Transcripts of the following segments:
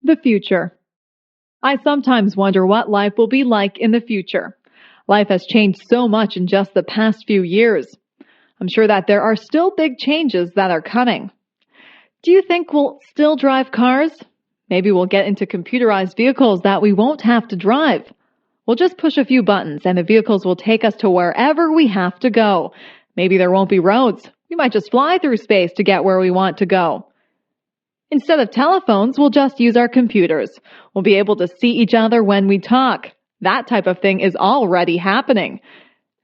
The future. I sometimes wonder what life will be like in the future. Life has changed so much in just the past few years. I'm sure that there are still big changes that are coming. Do you think we'll still drive cars? Maybe we'll get into computerized vehicles that we won't have to drive. We'll just push a few buttons and the vehicles will take us to wherever we have to go. Maybe there won't be roads. We might just fly through space to get where we want to go. Instead of telephones, we'll just use our computers. We'll be able to see each other when we talk. That type of thing is already happening.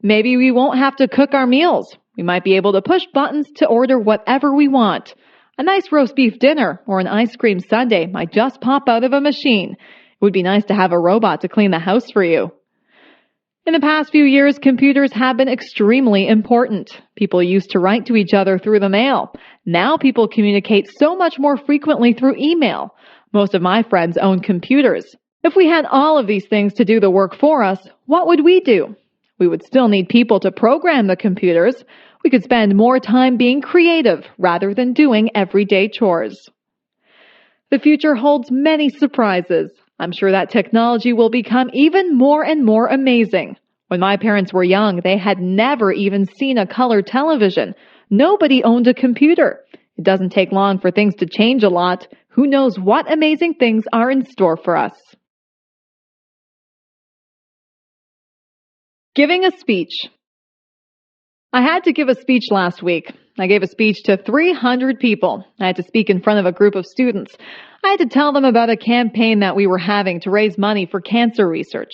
Maybe we won't have to cook our meals. We might be able to push buttons to order whatever we want. A nice roast beef dinner or an ice cream sundae might just pop out of a machine. It would be nice to have a robot to clean the house for you. In the past few years, computers have been extremely important. People used to write to each other through the mail. Now people communicate so much more frequently through email. Most of my friends own computers. If we had all of these things to do the work for us, what would we do? We would still need people to program the computers. We could spend more time being creative rather than doing everyday chores. The future holds many surprises. I'm sure that technology will become even more and more amazing. When my parents were young, they had never even seen a color television. Nobody owned a computer. It doesn't take long for things to change a lot. Who knows what amazing things are in store for us? Giving a speech. I had to give a speech last week. I gave a speech to 300 people. I had to speak in front of a group of students. I had to tell them about a campaign that we were having to raise money for cancer research.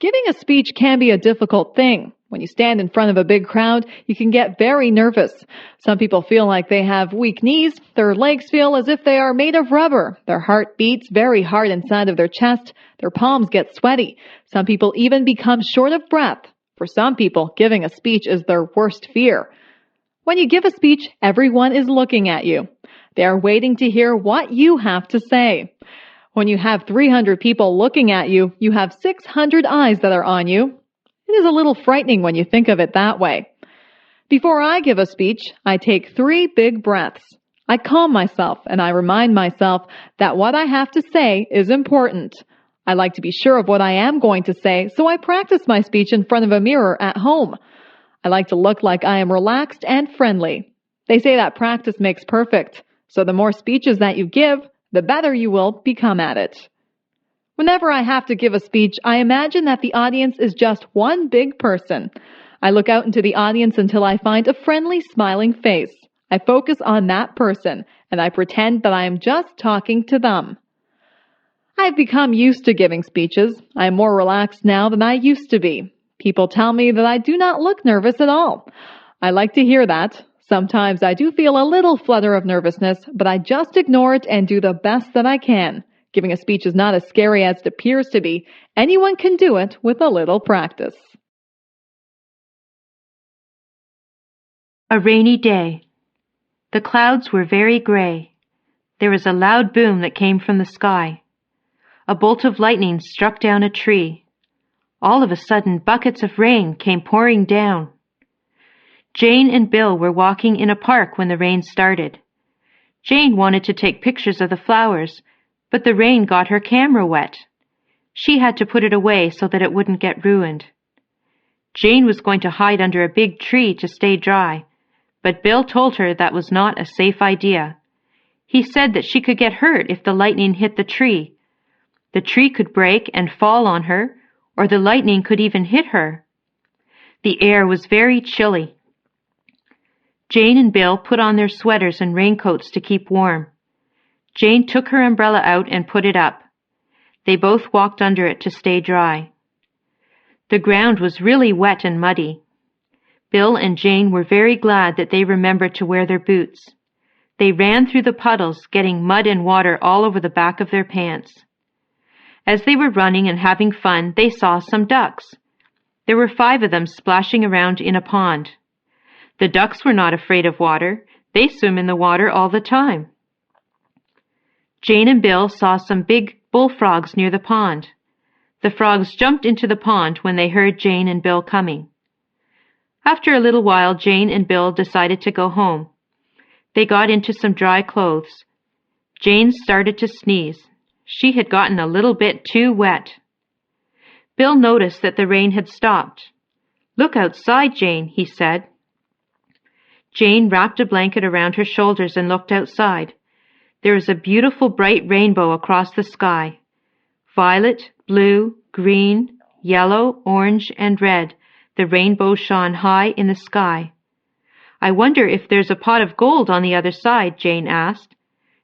Giving a speech can be a difficult thing. When you stand in front of a big crowd, you can get very nervous. Some people feel like they have weak knees. Their legs feel as if they are made of rubber. Their heart beats very hard inside of their chest. Their palms get sweaty. Some people even become short of breath. For some people, giving a speech is their worst fear. When you give a speech, everyone is looking at you. They are waiting to hear what you have to say. When you have 300 people looking at you, you have 600 eyes that are on you. It is a little frightening when you think of it that way. Before I give a speech, I take 3 big breaths. I calm myself and I remind myself that what I have to say is important. I like to be sure of what I am going to say, so I practice my speech in front of a mirror at home. I like to look like I am relaxed and friendly. They say that practice makes perfect, so the more speeches that you give, the better you will become at it. Whenever I have to give a speech, I imagine that the audience is just one big person. I look out into the audience until I find a friendly, smiling face. I focus on that person, and I pretend that I am just talking to them. I've become used to giving speeches. I am more relaxed now than I used to be. People tell me that I do not look nervous at all. I like to hear that. Sometimes I do feel a little flutter of nervousness, but I just ignore it and do the best that I can. Giving a speech is not as scary as it appears to be. Anyone can do it with a little practice. A rainy day. The clouds were very gray. There was a loud boom that came from the sky. A bolt of lightning struck down a tree. All of a sudden, buckets of rain came pouring down. Jane and Bill were walking in a park when the rain started. Jane wanted to take pictures of the flowers, but the rain got her camera wet. She had to put it away so that it wouldn't get ruined. Jane was going to hide under a big tree to stay dry, but Bill told her that was not a safe idea. He said that she could get hurt if the lightning hit the tree. The tree could break and fall on her, or the lightning could even hit her. The air was very chilly. Jane and Bill put on their sweaters and raincoats to keep warm. Jane took her umbrella out and put it up. They both walked under it to stay dry. The ground was really wet and muddy. Bill and Jane were very glad that they remembered to wear their boots. They ran through the puddles, getting mud and water all over the back of their pants. As they were running and having fun, they saw some ducks. There were 5 of them splashing around in a pond. The ducks were not afraid of water. They swim in the water all the time. Jane and Bill saw some big bullfrogs near the pond. The frogs jumped into the pond when they heard Jane and Bill coming. After a little while, Jane and Bill decided to go home. They got into some dry clothes. Jane started to sneeze. She had gotten a little bit too wet. Bill noticed that the rain had stopped. "Look outside, Jane," he said. Jane wrapped a blanket around her shoulders and looked outside. There was a beautiful bright rainbow across the sky. Violet, blue, green, yellow, orange, and red, the rainbow shone high in the sky. "I wonder if there's a pot of gold on the other side," Jane asked.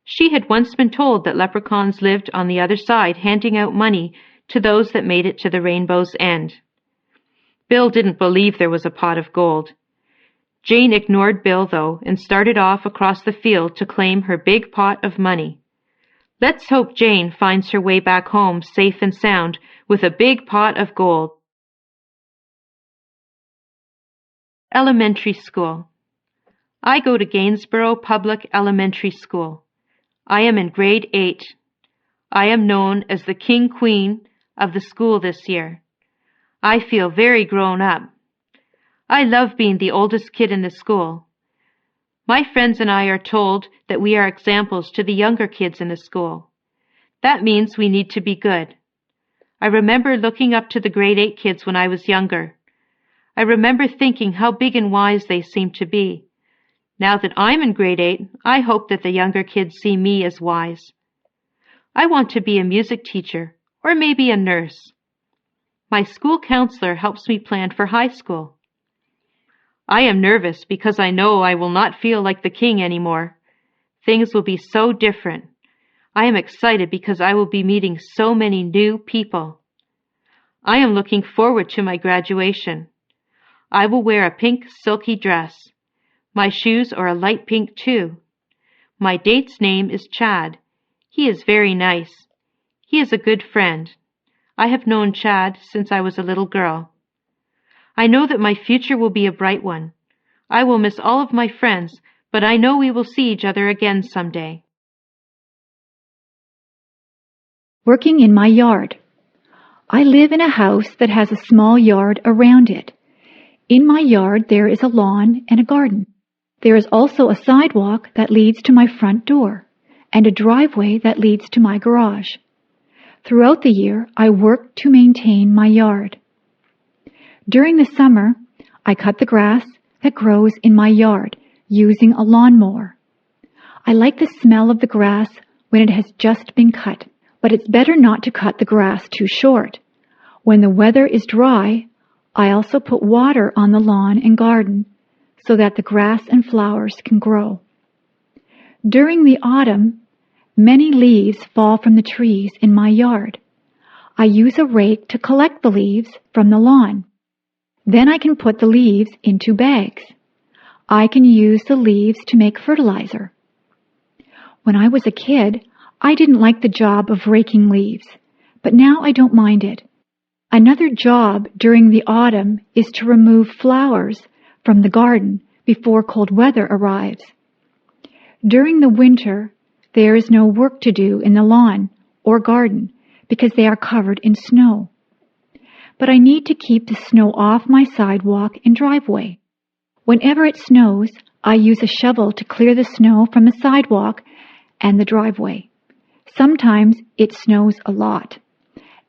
She had once been told that leprechauns lived on the other side, handing out money to those that made it to the rainbow's end. Bill didn't believe there was a pot of gold. Jane ignored Bill, though, and started off across the field to claim her big pot of money. Let's hope Jane finds her way back home safe and sound with a big pot of gold. Elementary School. I go to Gainsborough Public Elementary School. I am in grade 8. I am known as the King Queen of the school this year. I feel very grown up. I love being the oldest kid in the school. My friends and I are told that we are examples to the younger kids in the school. That means we need to be good. I remember looking up to the grade 8 kids when I was younger. I remember thinking how big and wise they seemed to be. Now that I'm in grade 8, I hope that the younger kids see me as wise. I want to be a music teacher or maybe a nurse. My school counselor helps me plan for high school. I am nervous because I know I will not feel like the king anymore. Things will be so different. I am excited because I will be meeting so many new people. I am looking forward to my graduation. I will wear a pink silky dress. My shoes are a light pink too. My date's name is Chad. He is very nice. He is a good friend. I have known Chad since I was a little girl. I know that my future will be a bright one. I will miss all of my friends, but I know we will see each other again someday. Working in my yard. I live in a house that has a small yard around it. In my yard there is a lawn and a garden. There is also a sidewalk that leads to my front door and a driveway that leads to my garage. Throughout the year, I work to maintain my yard. During the summer, I cut the grass that grows in my yard using a lawnmower. I like the smell of the grass when it has just been cut, but it's better not to cut the grass too short. When the weather is dry, I also put water on the lawn and garden so that the grass and flowers can grow. During the autumn, many leaves fall from the trees in my yard. I use a rake to collect the leaves from the lawn. Then I can put the leaves into bags. I can use the leaves to make fertilizer. When I was a kid, I didn't like the job of raking leaves, but now I don't mind it. Another job during the autumn is to remove flowers from the garden before cold weather arrives. During the winter, there is no work to do in the lawn or garden because they are covered in snow. But I need to keep the snow off my sidewalk and driveway. Whenever it snows, I use a shovel to clear the snow from the sidewalk and the driveway. Sometimes it snows a lot.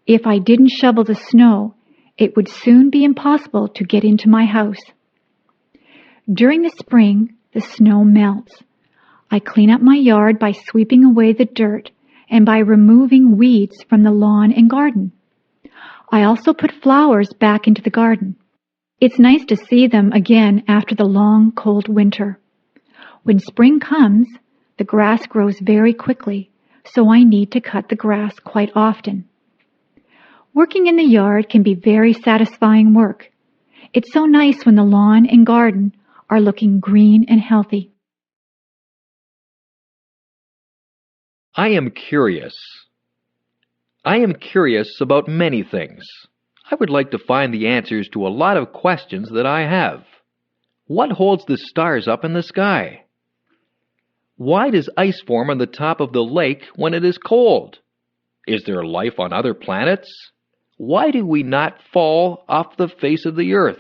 If I didn't shovel the snow, it would soon be impossible to get into my house. During the spring, the snow melts. I clean up my yard by sweeping away the dirt and by removing weeds from the lawn and garden. I also put flowers back into the garden. It's nice to see them again after the long, cold winter. When spring comes, the grass grows very quickly, so I need to cut the grass quite often. Working in the yard can be very satisfying work. It's so nice when the lawn and garden are looking green and healthy. I am curious. I am curious about many things. I would like to find the answers to a lot of questions that I have. What holds the stars up in the sky? Why does ice form on the top of the lake when it is cold? Is there life on other planets? Why do we not fall off the face of the earth?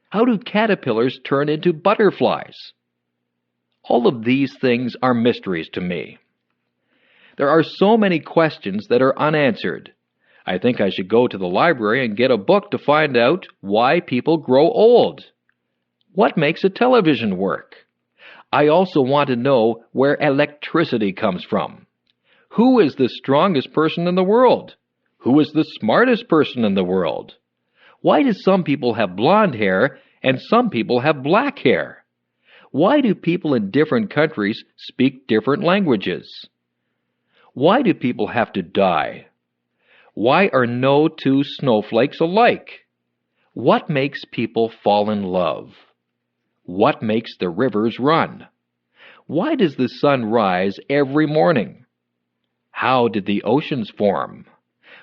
How do caterpillars turn into butterflies? All of these things are mysteries to me. There are so many questions that are unanswered. I think I should go to the library and get a book to find out why people grow old. What makes a television work? I also want to know where electricity comes from. Who is the strongest person in the world? Who is the smartest person in the world? Why do some people have blonde hair and some people have black hair? Why do people in different countries speak different languages? Why do people have to die? Why are no two snowflakes alike? What makes people fall in love? What makes the rivers run? Why does the sun rise every morning? How did the oceans form?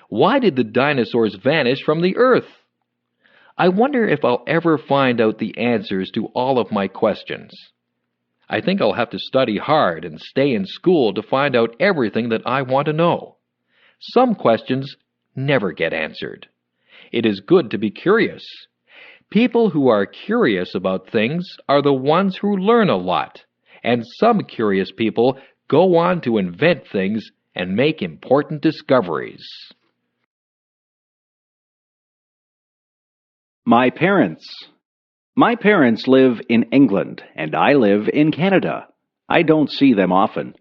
Why did the dinosaurs vanish from the earth? I wonder if I'll ever find out the answers to all of my questions. I think I'll have to study hard and stay in school to find out everything that I want to know. Some questions never get answered. It is good to be curious. People who are curious about things are the ones who learn a lot, and some curious people go on to invent things and make important discoveries. My parents. My parents live in England, and I live in Canada. I don't see them often.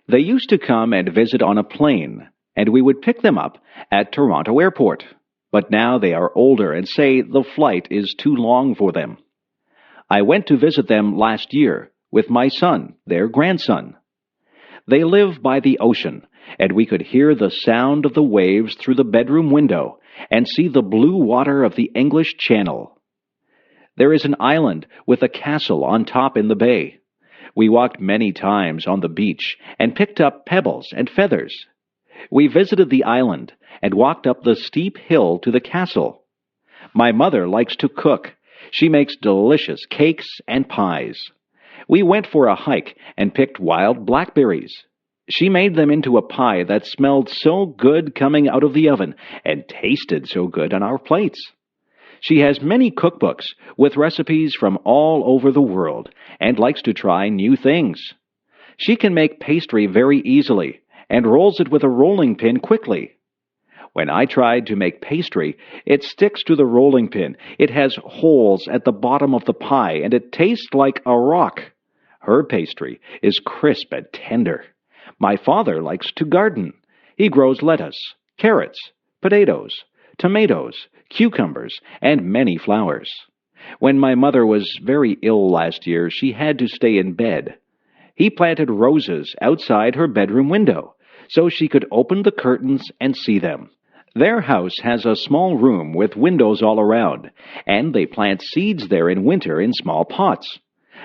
They used to come and visit on a plane, and we would pick them up at Toronto Airport. But now they are older and say the flight is too long for them. I went to visit them last year with my son, their grandson. They live by the ocean, and we could hear the sound of the waves through the bedroom window and see the blue water of the English Channel. There is an island with a castle on top in the bay. We walked many times on the beach and picked up pebbles and feathers. We visited the island and walked up the steep hill to the castle. My mother likes to cook. She makes delicious cakes and pies. We went for a hike and picked wild blackberries. She made them into a pie that smelled so good coming out of the oven and tasted so good on our plates. She has many cookbooks with recipes from all over the world and likes to try new things. She can make pastry very easily and rolls it with a rolling pin quickly. When I tried to make pastry, it sticks to the rolling pin. It has holes at the bottom of the pie, and it tastes like a rock. Her pastry is crisp and tender. My father likes to garden. He grows lettuce, carrots, potatoes, tomatoes, cucumbers, and many flowers. When my mother was very ill last year, she had to stay in bed. He planted roses outside her bedroom window, so she could open the curtains and see them. Their house has a small room with windows all around, and they plant seeds there in winter in small pots.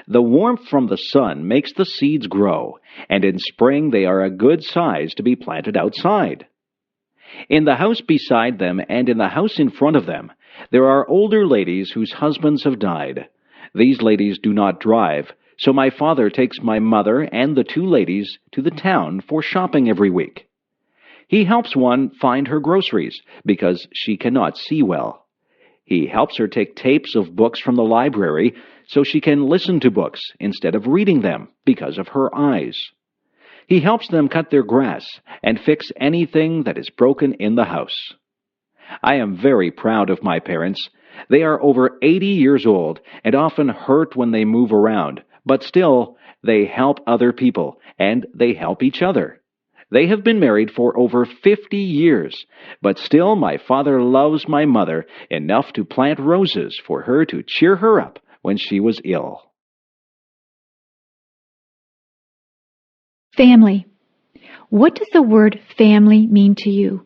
The warmth from the sun makes the seeds grow, and in spring they are a good size to be planted outside. In the house beside them and in the house in front of them, there are older ladies whose husbands have died. These ladies do not drive, so my father takes my mother and the two ladies to the town for shopping every week. He helps one find her groceries because she cannot see well. He helps her take tapes of books from the library so she can listen to books instead of reading them because of her eyes. He helps them cut their grass and fix anything that is broken in the house. I am very proud of my parents. They are over 80 years old and often hurt when they move around, but still, they help other people and they help each other. They have been married for over 50 years, but still my father loves my mother enough to plant roses for her to cheer her up when she was ill. Family. What does the word family mean to you?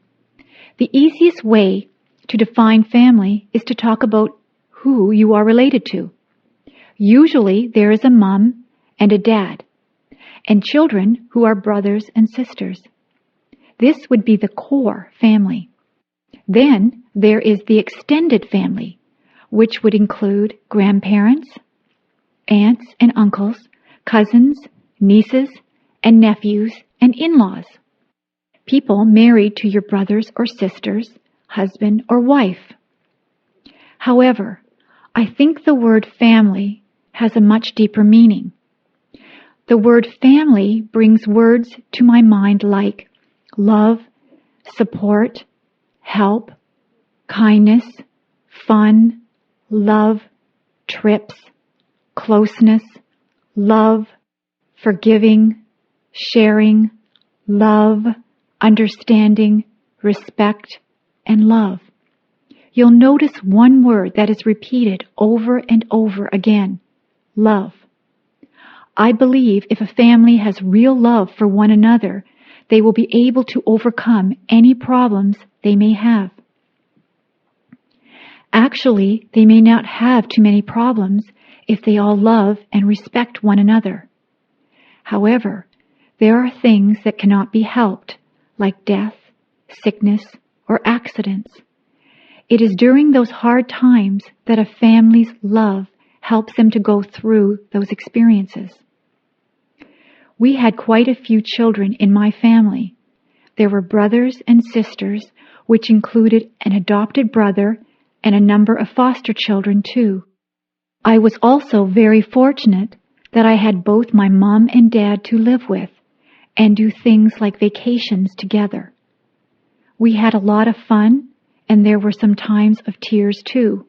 The easiest way to define family is to talk about who you are related to. Usually there is a mom and a dad, and children who are brothers and sisters. This would be the core family. Then there is the extended family, which would include grandparents, aunts and uncles, cousins, nieces, and nephews, and in-laws. People married to your brothers or sisters, husband or wife. However, I think the word family has a much deeper meaning. The word family brings words to my mind like love, support, help, kindness, fun, love, trips, closeness, love, forgiving, sharing, love, understanding, respect, and love. You'll notice one word that is repeated over and over again, love. I believe if a family has real love for one another, they will be able to overcome any problems they may have. Actually, they may not have too many problems if they all love and respect one another. However, there are things that cannot be helped, like death, sickness, or accidents. It is during those hard times that a family's love helps them to go through those experiences. We had quite a few children in my family. There were brothers and sisters, which included an adopted brother and a number of foster children too. I was also very fortunate that I had both my mom and dad to live with and do things like vacations together. We had a lot of fun, and there were some times of tears too.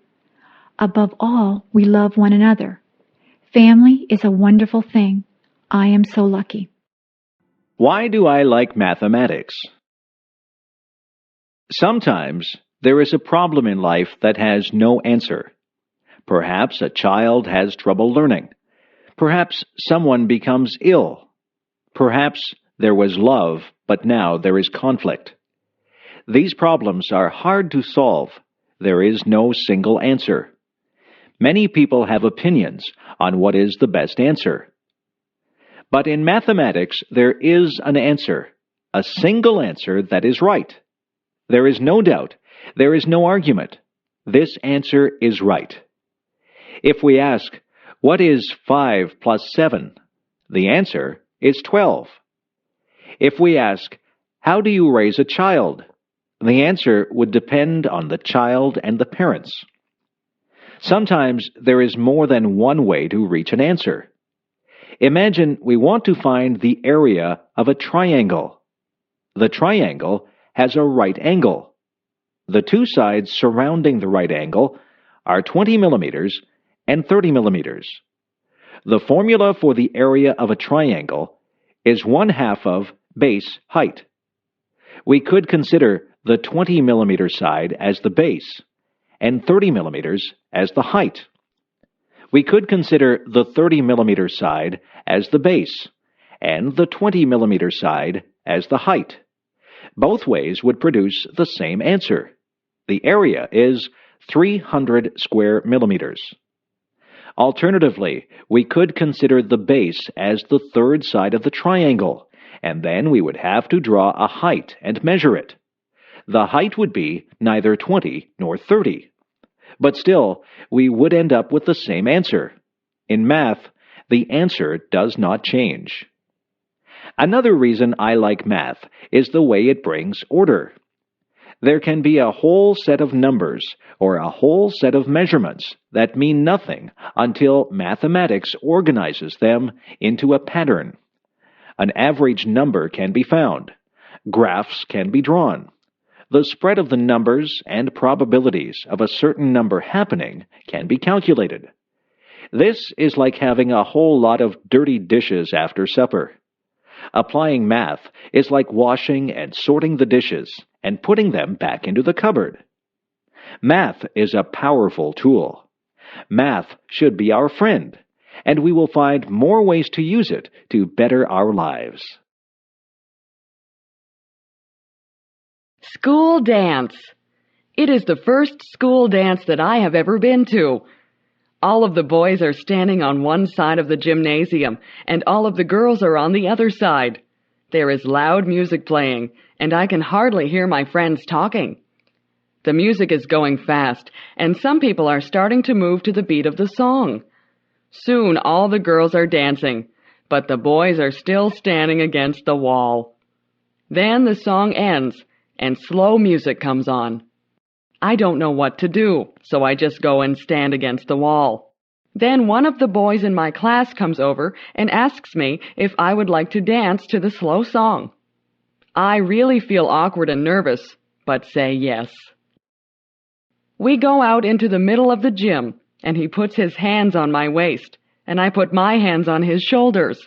Above all, we love one another. Family is a wonderful thing. I am so lucky. Why do I like mathematics? Sometimes there is a problem in life that has no answer. Perhaps a child has trouble learning. Perhaps someone becomes ill. Perhaps there was love, but now there is conflict. These problems are hard to solve. There is no single answer. Many people have opinions on what is the best answer. But in mathematics, there is an answer, a single answer that is right. There is no doubt. There is no argument. This answer is right. If we ask, what is 5 plus 7? The answer is 12. If we ask, how do you raise a child? The answer would depend on the child and the parents. Sometimes there is more than one way to reach an answer. Imagine we want to find the area of a triangle. The triangle has a right angle. The two sides surrounding the right angle are 20 millimeters and 30 millimeters. The formula for the area of a triangle is 1/2 of base height. We could consider the 20 millimeter side as the base and 30 millimeters as the height. We could consider the 30 millimeter side as the base and the 20 millimeter side as the height. Both ways would produce the same answer. The area is 300 square millimeters. Alternatively, we could consider the base as the third side of the triangle, and then we would have to draw a height and measure it. The height would be neither 20 nor 30. But still, we would end up with the same answer. In math, the answer does not change. Another reason I like math is the way it brings order. There can be a whole set of numbers or a whole set of measurements that mean nothing until mathematics organizes them into a pattern. An average number can be found. Graphs can be drawn. The spread of the numbers and probabilities of a certain number happening can be calculated. This is like having a whole lot of dirty dishes after supper. Applying math is like washing and sorting the dishes and putting them back into the cupboard. Math is a powerful tool. Math should be our friend, and we will find more ways to use it to better our lives. School dance. It is the first school dance that I have ever been to. All of the boys are standing on one side of the gymnasium, and all of the girls are on the other side. There is loud music playing, and I can hardly hear my friends talking. The music is going fast, and some people are starting to move to the beat of the song. Soon all the girls are dancing, but the boys are still standing against the wall. Then the song ends, and slow music comes on. I don't know what to do, so I just go and stand against the wall. Then one of the boys in my class comes over and asks me if I would like to dance to the slow song. I really feel awkward and nervous, but say yes. We go out into the middle of the gym, and he puts his hands on my waist, and I put my hands on his shoulders.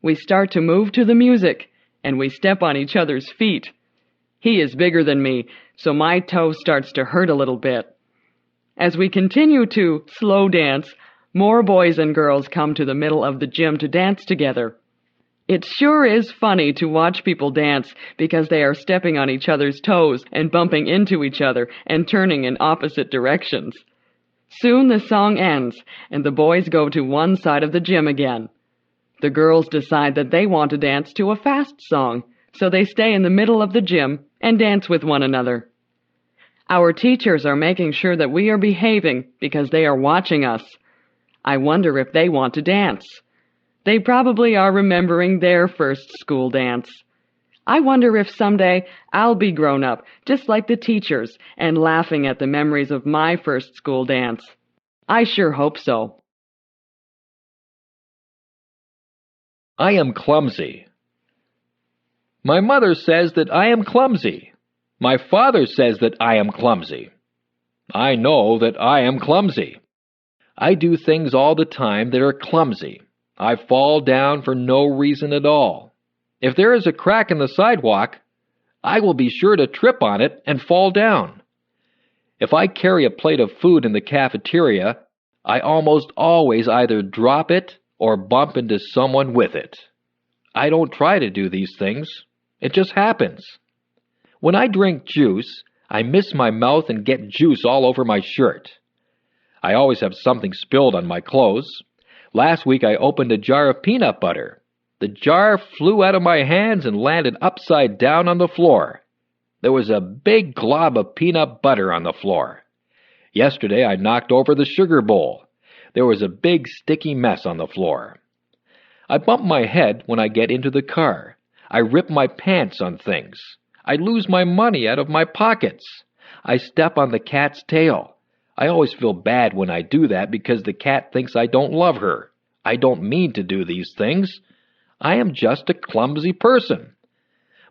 We start to move to the music, and we step on each other's feet. He is bigger than me, so my toe starts to hurt a little bit. As we continue to slow dance, more boys and girls come to the middle of the gym to dance together. It sure is funny to watch people dance because they are stepping on each other's toes and bumping into each other and turning in opposite directions. Soon the song ends, and the boys go to one side of the gym again. The girls decide that they want to dance to a fast song, so they stay in the middle of the gym and dance with one another. Our teachers are making sure that we are behaving because they are watching us. I wonder if they want to dance. They probably are remembering their first school dance. I wonder if someday I'll be grown up, just like the teachers, and laughing at the memories of my first school dance. I sure hope so. I am clumsy. My mother says that I am clumsy. My father says that I am clumsy. I know that I am clumsy. I do things all the time that are clumsy. I fall down for no reason at all. If there is a crack in the sidewalk, I will be sure to trip on it and fall down. If I carry a plate of food in the cafeteria, I almost always either drop it or bump into someone with it. I don't try to do these things. It just happens. When I drink juice, I miss my mouth and get juice all over my shirt. I always have something spilled on my clothes. Last week I opened a jar of peanut butter. The jar flew out of my hands and landed upside down on the floor. There was a big glob of peanut butter on the floor. Yesterday I knocked over the sugar bowl. There was a big sticky mess on the floor. I bump my head when I get into the car. I rip my pants on things. I lose my money out of my pockets. I step on the cat's tail. I always feel bad when I do that because the cat thinks I don't love her. I don't mean to do these things. I am just a clumsy person.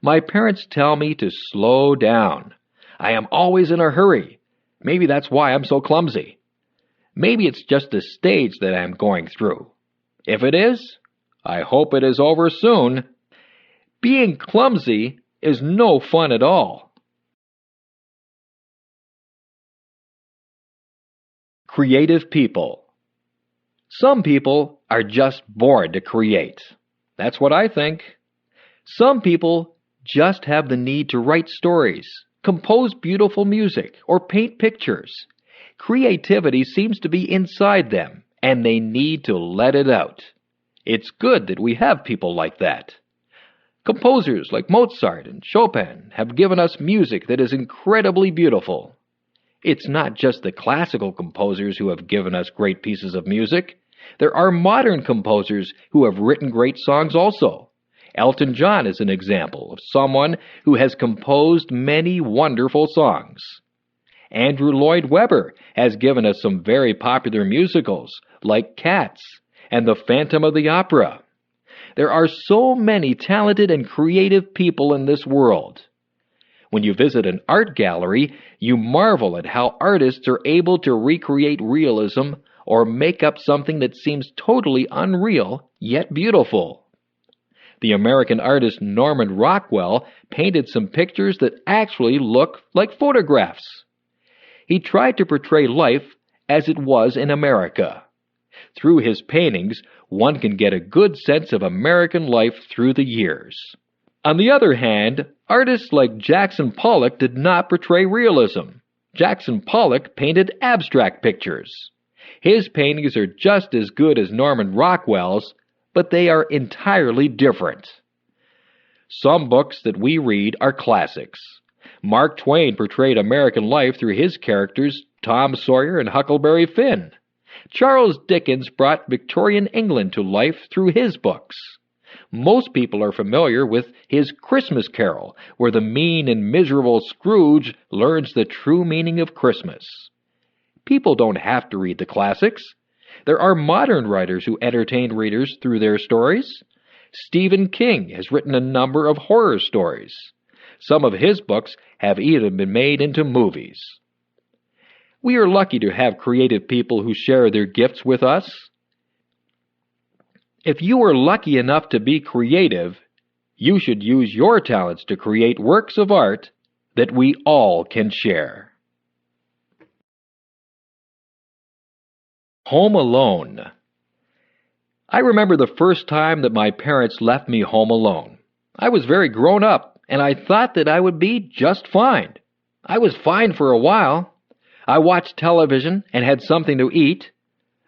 My parents tell me to slow down. I am always in a hurry. Maybe that's why I'm so clumsy. Maybe it's just a stage that I am going through. If it is, I hope it is over soon. Being clumsy is no fun at all. Creative people. Some people are just born to create. That's what I think. Some people just have the need to write stories, compose beautiful music, or paint pictures. Creativity seems to be inside them, and they need to let it out. It's good that we have people like that. Composers like Mozart and Chopin have given us music that is incredibly beautiful. It's not just the classical composers who have given us great pieces of music. There are modern composers who have written great songs also. Elton John is an example of someone who has composed many wonderful songs. Andrew Lloyd Webber has given us some very popular musicals like Cats and The Phantom of the Opera. There are so many talented and creative people in this world. When you visit an art gallery, you marvel at how artists are able to recreate realism or make up something that seems totally unreal, yet beautiful. The American artist Norman Rockwell painted some pictures that actually look like photographs. He tried to portray life as it was in America. Through his paintings, one can get a good sense of American life through the years. On the other hand, artists like Jackson Pollock did not portray realism. Jackson Pollock painted abstract pictures. His paintings are just as good as Norman Rockwell's, but they are entirely different. Some books that we read are classics. Mark Twain portrayed American life through his characters Tom Sawyer and Huckleberry Finn. Charles Dickens brought Victorian England to life through his books. Most people are familiar with his Christmas Carol, where the mean and miserable Scrooge learns the true meaning of Christmas. People don't have to read the classics. There are modern writers who entertain readers through their stories. Stephen King has written a number of horror stories. Some of his books have even been made into movies. We are lucky to have creative people who share their gifts with us. If you are lucky enough to be creative, you should use your talents to create works of art that we all can share. Home alone. I remember the first time that my parents left me home alone. I was very grown up, and I thought that I would be just fine. I was fine for a while. I watched television and had something to eat.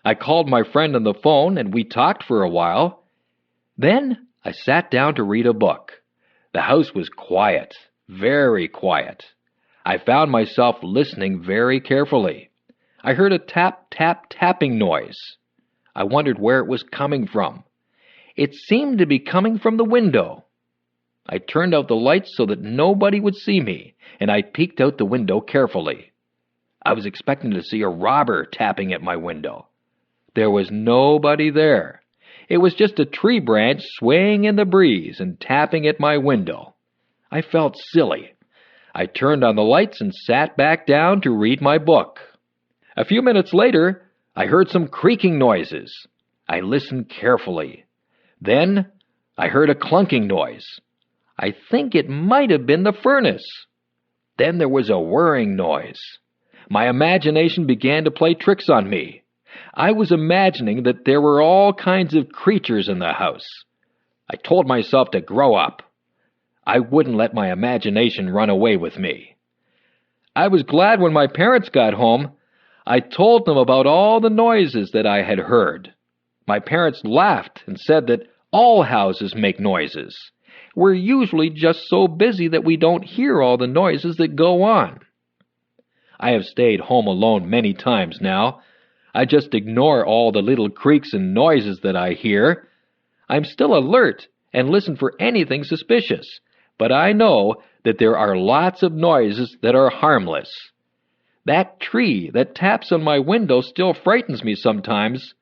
I called my friend on the phone, and we talked for a while. Then I sat down to read a book. The house was quiet, very quiet. I found myself listening very carefully. I heard a tap-tap-tapping noise. I wondered where it was coming from. It seemed to be coming from the window. I turned out the lights so that nobody would see me, and I peeked out the window carefully. I was expecting to see a robber tapping at my window. There was nobody there. It was just a tree branch swaying in the breeze and tapping at my window. I felt silly. I turned on the lights and sat back down to read my book. A few minutes later, I heard some creaking noises. I listened carefully. Then I heard a clunking noise. I think it might have been the furnace. Then there was a whirring noise. My imagination began to play tricks on me. I was imagining that there were all kinds of creatures in the house. I told myself to grow up. I wouldn't let my imagination run away with me. I was glad when my parents got home. I told them about all the noises that I had heard. My parents laughed and said that all houses make noises. We're usually just so busy that we don't hear all the noises that go on. I have stayed home alone many times now. I just ignore all the little creaks and noises that I hear. I'm still alert and listen for anything suspicious, but I know that there are lots of noises that are harmless. That tree that taps on my window still frightens me sometimes,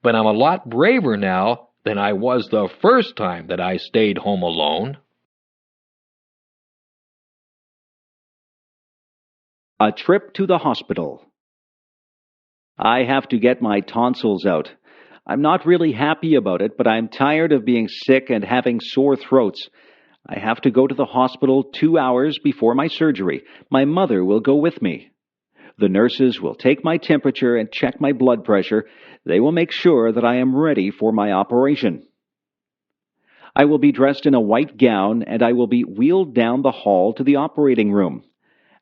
but I'm a lot braver now than I was the first time that I stayed home alone. A trip to the hospital. I have to get my tonsils out. I'm not really happy about it, but I'm tired of being sick and having sore throats. I have to go to the hospital 2 hours before my surgery. My mother will go with me. The nurses will take my temperature and check my blood pressure. They will make sure that I am ready for my operation. I will be dressed in a white gown, and I will be wheeled down the hall to the operating room.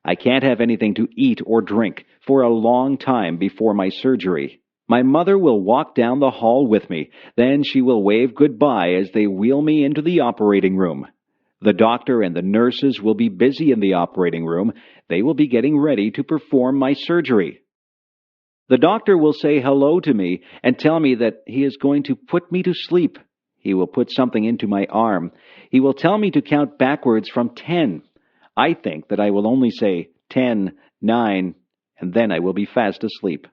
I can't have anything to eat or drink for a long time before my surgery. My mother will walk down the hall with me. Then she will wave goodbye as they wheel me into the operating room. The doctor and the nurses will be busy in the operating room. They will be getting ready to perform my surgery. The doctor will say hello to me and tell me that he is going to put me to sleep. He will put something into my arm. He will tell me to count backwards from 10. I think that I will only say 10, 9, and then I will be fast asleep.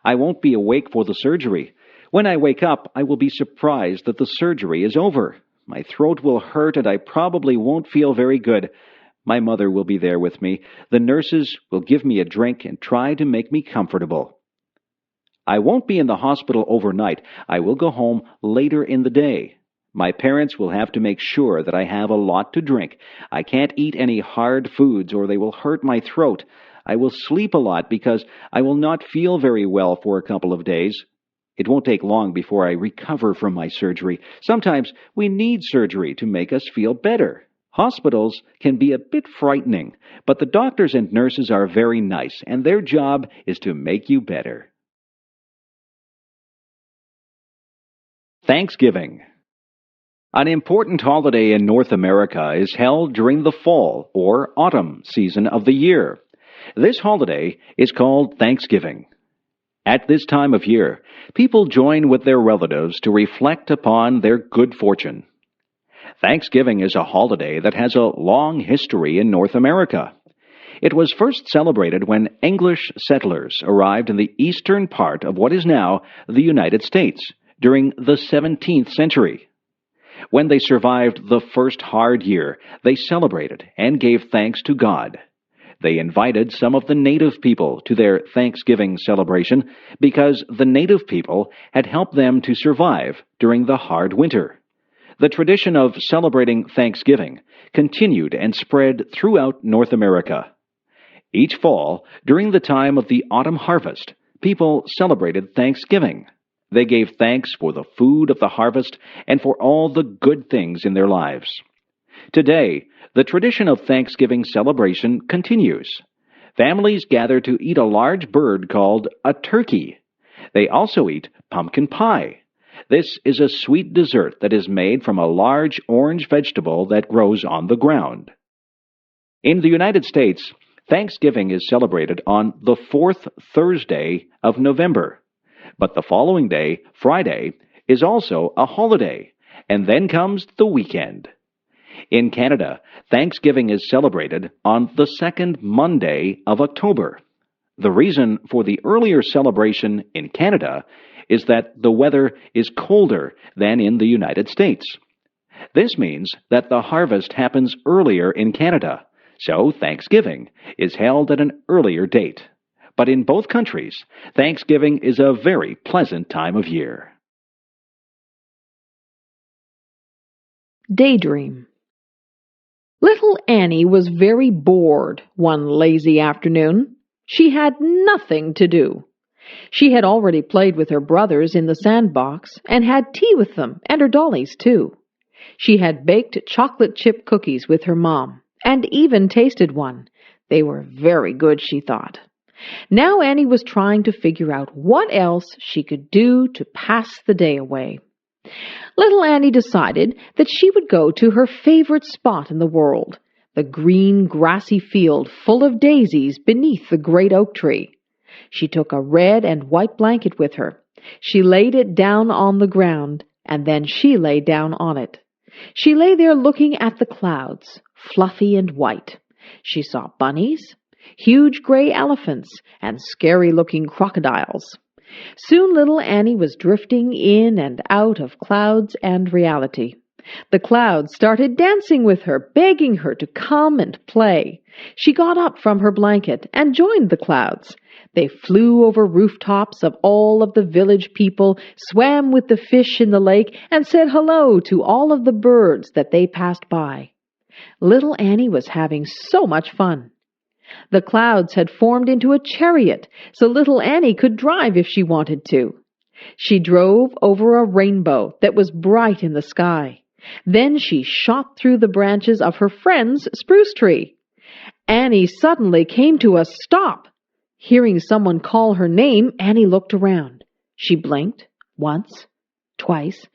I won't be awake for the surgery. When I wake up, I will be surprised that the surgery is over. My throat will hurt and I probably won't feel very good. My mother will be there with me. The nurses will give me a drink and try to make me comfortable. I won't be in the hospital overnight. I will go home later in the day. My parents will have to make sure that I have a lot to drink. I can't eat any hard foods or they will hurt my throat. I will sleep a lot because I will not feel very well for a couple of days. It won't take long before I recover from my surgery. Sometimes we need surgery to make us feel better. Hospitals can be a bit frightening, but the doctors and nurses are very nice, and their job is to make you better. Thanksgiving. An important holiday in North America is held during the fall or autumn season of the year. This holiday is called Thanksgiving. At this time of year, people join with their relatives to reflect upon their good fortune. Thanksgiving is a holiday that has a long history in North America. It was first celebrated when English settlers arrived in the eastern part of what is now the United States during the 17th century. When they survived the first hard year, they celebrated and gave thanks to God. They invited some of the native people to their Thanksgiving celebration because the native people had helped them to survive during the hard winter. The tradition of celebrating Thanksgiving continued and spread throughout North America. Each fall, during the time of the autumn harvest, people celebrated Thanksgiving. They gave thanks for the food of the harvest and for all the good things in their lives. Today, the tradition of Thanksgiving celebration continues. Families gather to eat a large bird called a turkey. They also eat pumpkin pie. This is a sweet dessert that is made from a large orange vegetable that grows on the ground. In the United States, Thanksgiving is celebrated on the fourth Thursday of November. But the following day, Friday, is also a holiday, and then comes the weekend. In Canada, Thanksgiving is celebrated on the second Monday of October. The reason for the earlier celebration in Canada is that the weather is colder than in the United States. This means that the harvest happens earlier in Canada, so Thanksgiving is held at an earlier date. But in both countries, Thanksgiving is a very pleasant time of year. Daydream. Little Annie was very bored one lazy afternoon. She had nothing to do. She had already played with her brothers in the sandbox and had tea with them and her dollies too. She had baked chocolate chip cookies with her mom and even tasted one. They were very good, she thought. Now Annie was trying to figure out what else she could do to pass the day away. Little Annie decided that she would go to her favorite spot in the world, the green grassy field full of daisies beneath the great oak tree. She took a red and white blanket with her. She laid it down on the ground, and then she lay down on it. She lay there looking at the clouds, fluffy and white. She saw bunnies, huge gray elephants, and scary-looking crocodiles. Soon little Annie was drifting in and out of clouds and reality. The clouds started dancing with her, begging her to come and play. She got up from her blanket and joined the clouds. They flew over rooftops of all of the village people, swam with the fish in the lake, and said hello to all of the birds that they passed by. Little Annie was having so much fun. The clouds had formed into a chariot, so little Annie could drive if she wanted to. She drove over a rainbow that was bright in the sky. Then she shot through the branches of her friend's spruce tree. Annie suddenly came to a stop. Hearing someone call her name, Annie looked around. She blinked once, twice,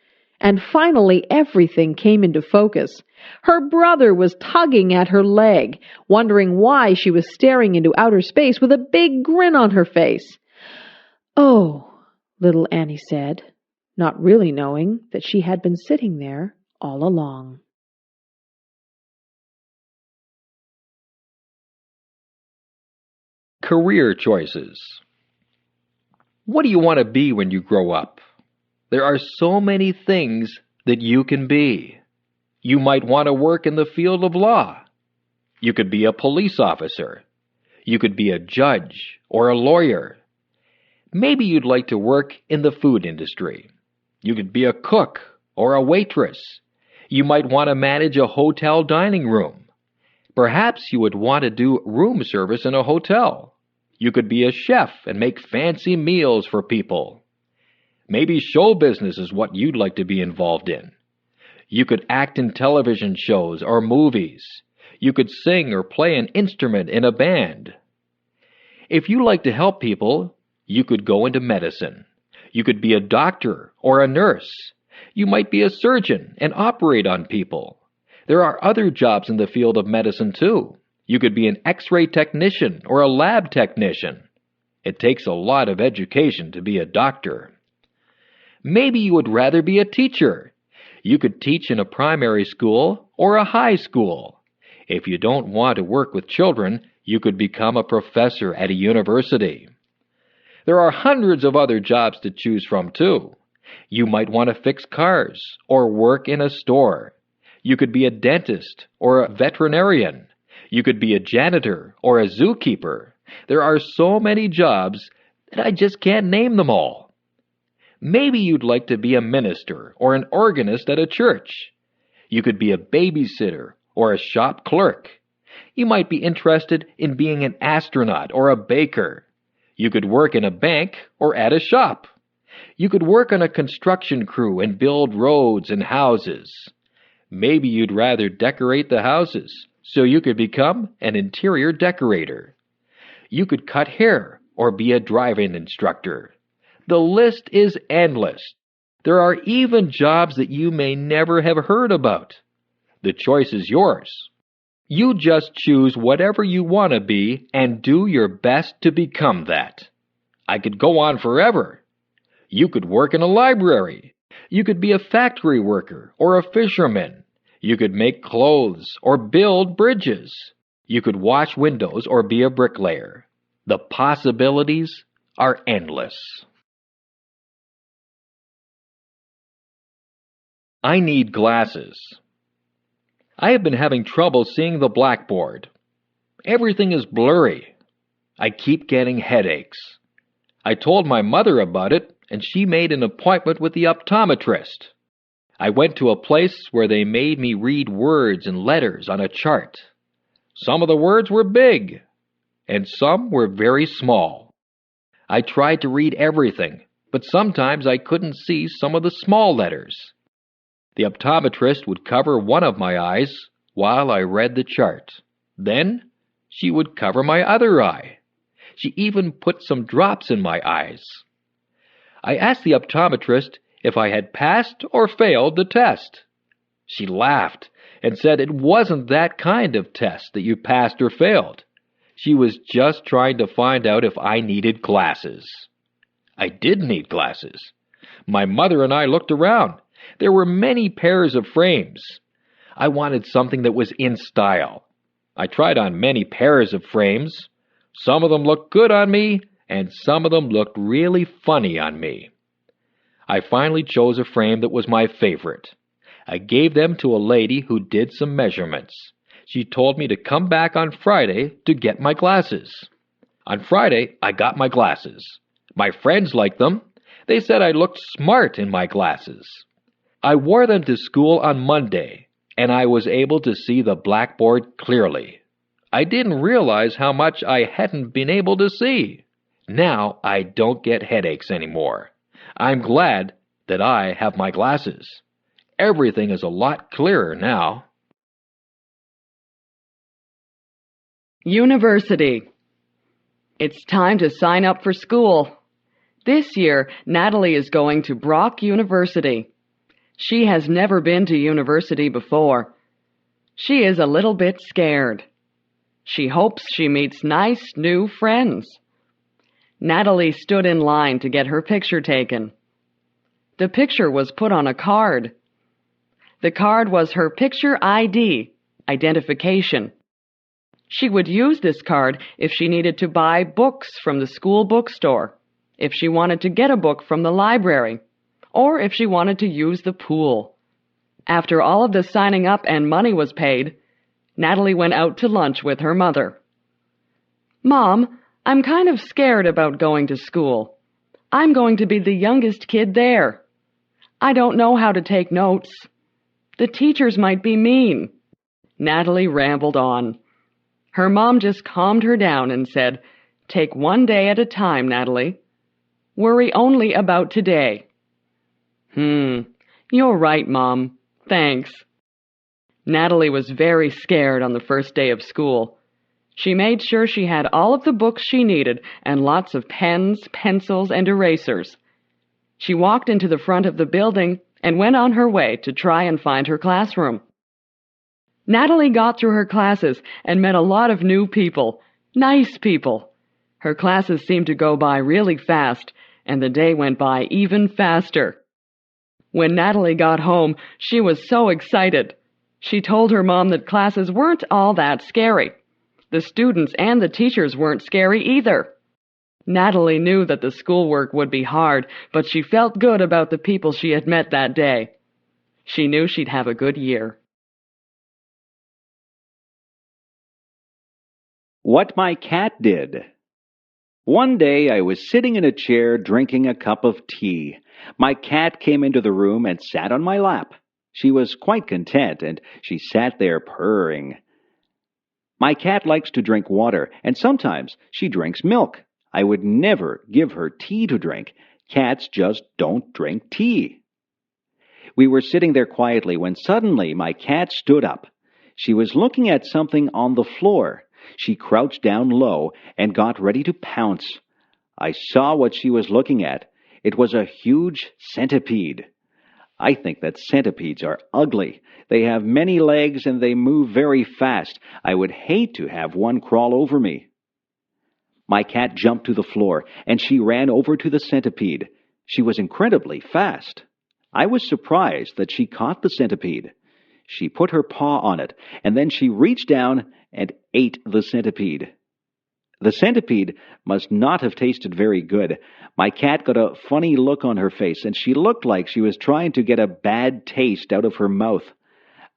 and finally everything came into focus. Her brother was tugging at her leg, wondering why she was staring into outer space with a big grin on her face. "Oh," little Annie said, not really knowing that she had been sitting there all along. Career choices. What do you want to be when you grow up? There are so many things that you can be. You might want to work in the field of law. You could be a police officer. You could be a judge or a lawyer. Maybe you'd like to work in the food industry. You could be a cook or a waitress. You might want to manage a hotel dining room. Perhaps you would want to do room service in a hotel. You could be a chef and make fancy meals for people. Maybe show business is what you'd like to be involved in. You could act in television shows or movies. You could sing or play an instrument in a band. If you like to help people, you could go into medicine. You could be a doctor or a nurse. You might be a surgeon and operate on people. There are other jobs in the field of medicine too. You could be an X-ray technician or a lab technician. It takes a lot of education to be a doctor. Maybe you would rather be a teacher. You could teach in a primary school or a high school. If you don't want to work with children, You could become a professor at a university. There are hundreds of other jobs to choose from, too. You might want to fix cars or work in a store. You could be a dentist or a veterinarian. You could be a janitor or a zookeeper. There are so many jobs that I just can't name them all. Maybe you'd like to be a minister or an organist at a church. You could be a babysitter or a shop clerk. You might be interested in being an astronaut or a baker. You could work in a bank or at a shop. You could work on a construction crew and build roads and houses. Maybe you'd rather decorate the houses, so you could become an interior decorator. You could cut hair or be a driving instructor. The list is endless. There are even jobs that you may never have heard about. The choice is yours. You just choose whatever you want to be and do your best to become that. I could go on forever. You could work in a library. You could be a factory worker or a fisherman. You could make clothes or build bridges. You could wash windows or be a bricklayer. The possibilities are endless. I need glasses. I have been having trouble seeing the blackboard. Everything is blurry. I keep getting headaches. I told my mother about it, and she made an appointment with the optometrist. I went to a place where they made me read words and letters on a chart. Some of the words were big, and some were very small. I tried to read everything, but sometimes I couldn't see some of the small letters. The optometrist would cover one of my eyes while I read the chart. Then she would cover my other eye. She even put some drops in my eyes. I asked the optometrist if I had passed or failed the test. She laughed and said it wasn't that kind of test that you passed or failed. She was just trying to find out if I needed glasses. I did need glasses. My mother and I looked around. There were many pairs of frames. I wanted something that was in style. I tried on many pairs of frames. Some of them looked good on me, and some of them looked really funny on me. I finally chose a frame that was my favorite. I gave them to a lady who did some measurements. She told me to come back on Friday to get my glasses. On Friday, I got my glasses. My friends liked them. They said I looked smart in my glasses. I wore them to school on Monday, and I was able to see the blackboard clearly. I didn't realize how much I hadn't been able to see. Now I don't get headaches anymore. I'm glad that I have my glasses. Everything is a lot clearer now. University. It's time to sign up for school. This year, Natalie is going to Brock University. She has never been to university before. She is a little bit scared. She hopes she meets nice new friends. Natalie stood in line to get her picture taken. The picture was put on a card. The card was her picture ID, identification. She would use this card if she needed to buy books from the school bookstore, if she wanted to get a book from the library, or if she wanted to use the pool. After all of the signing up and money was paid, Natalie went out to lunch with her mother. "Mom, I'm kind of scared about going to school. I'm going to be the youngest kid there. I don't know how to take notes. The teachers might be mean." Natalie rambled on. Her mom just calmed her down and said, "Take one day at a time, Natalie. Worry only about today." You're right, Mom. Thanks." Natalie was very scared on the first day of school. She made sure she had all of the books she needed and lots of pens, pencils, and erasers. She walked into the front of the building and went on her way to try and find her classroom. Natalie got through her classes and met a lot of new people, nice people. Her classes seemed to go by really fast, and the day went by even faster. When Natalie got home, she was so excited. She told her mom that classes weren't all that scary. The students and the teachers weren't scary either. Natalie knew that the schoolwork would be hard, but she felt good about the people she had met that day. She knew she'd have a good year. What My Cat Did. One day I was sitting in a chair drinking a cup of tea. My cat came into the room and sat on my lap. She was quite content, and she sat there purring. My cat likes to drink water, and sometimes she drinks milk. I would never give her tea to drink. Cats just don't drink tea. We were sitting there quietly when suddenly my cat stood up. She was looking at something on the floor. She crouched down low and got ready to pounce. I saw what she was looking at. It was a huge centipede. I think that centipedes are ugly. They have many legs and they move very fast. I would hate to have one crawl over me. My cat jumped to the floor and she ran over to the centipede. She was incredibly fast. I was surprised that she caught the centipede. She put her paw on it, and then she reached down and ate the centipede. The centipede must not have tasted very good. My cat got a funny look on her face, and she looked like she was trying to get a bad taste out of her mouth.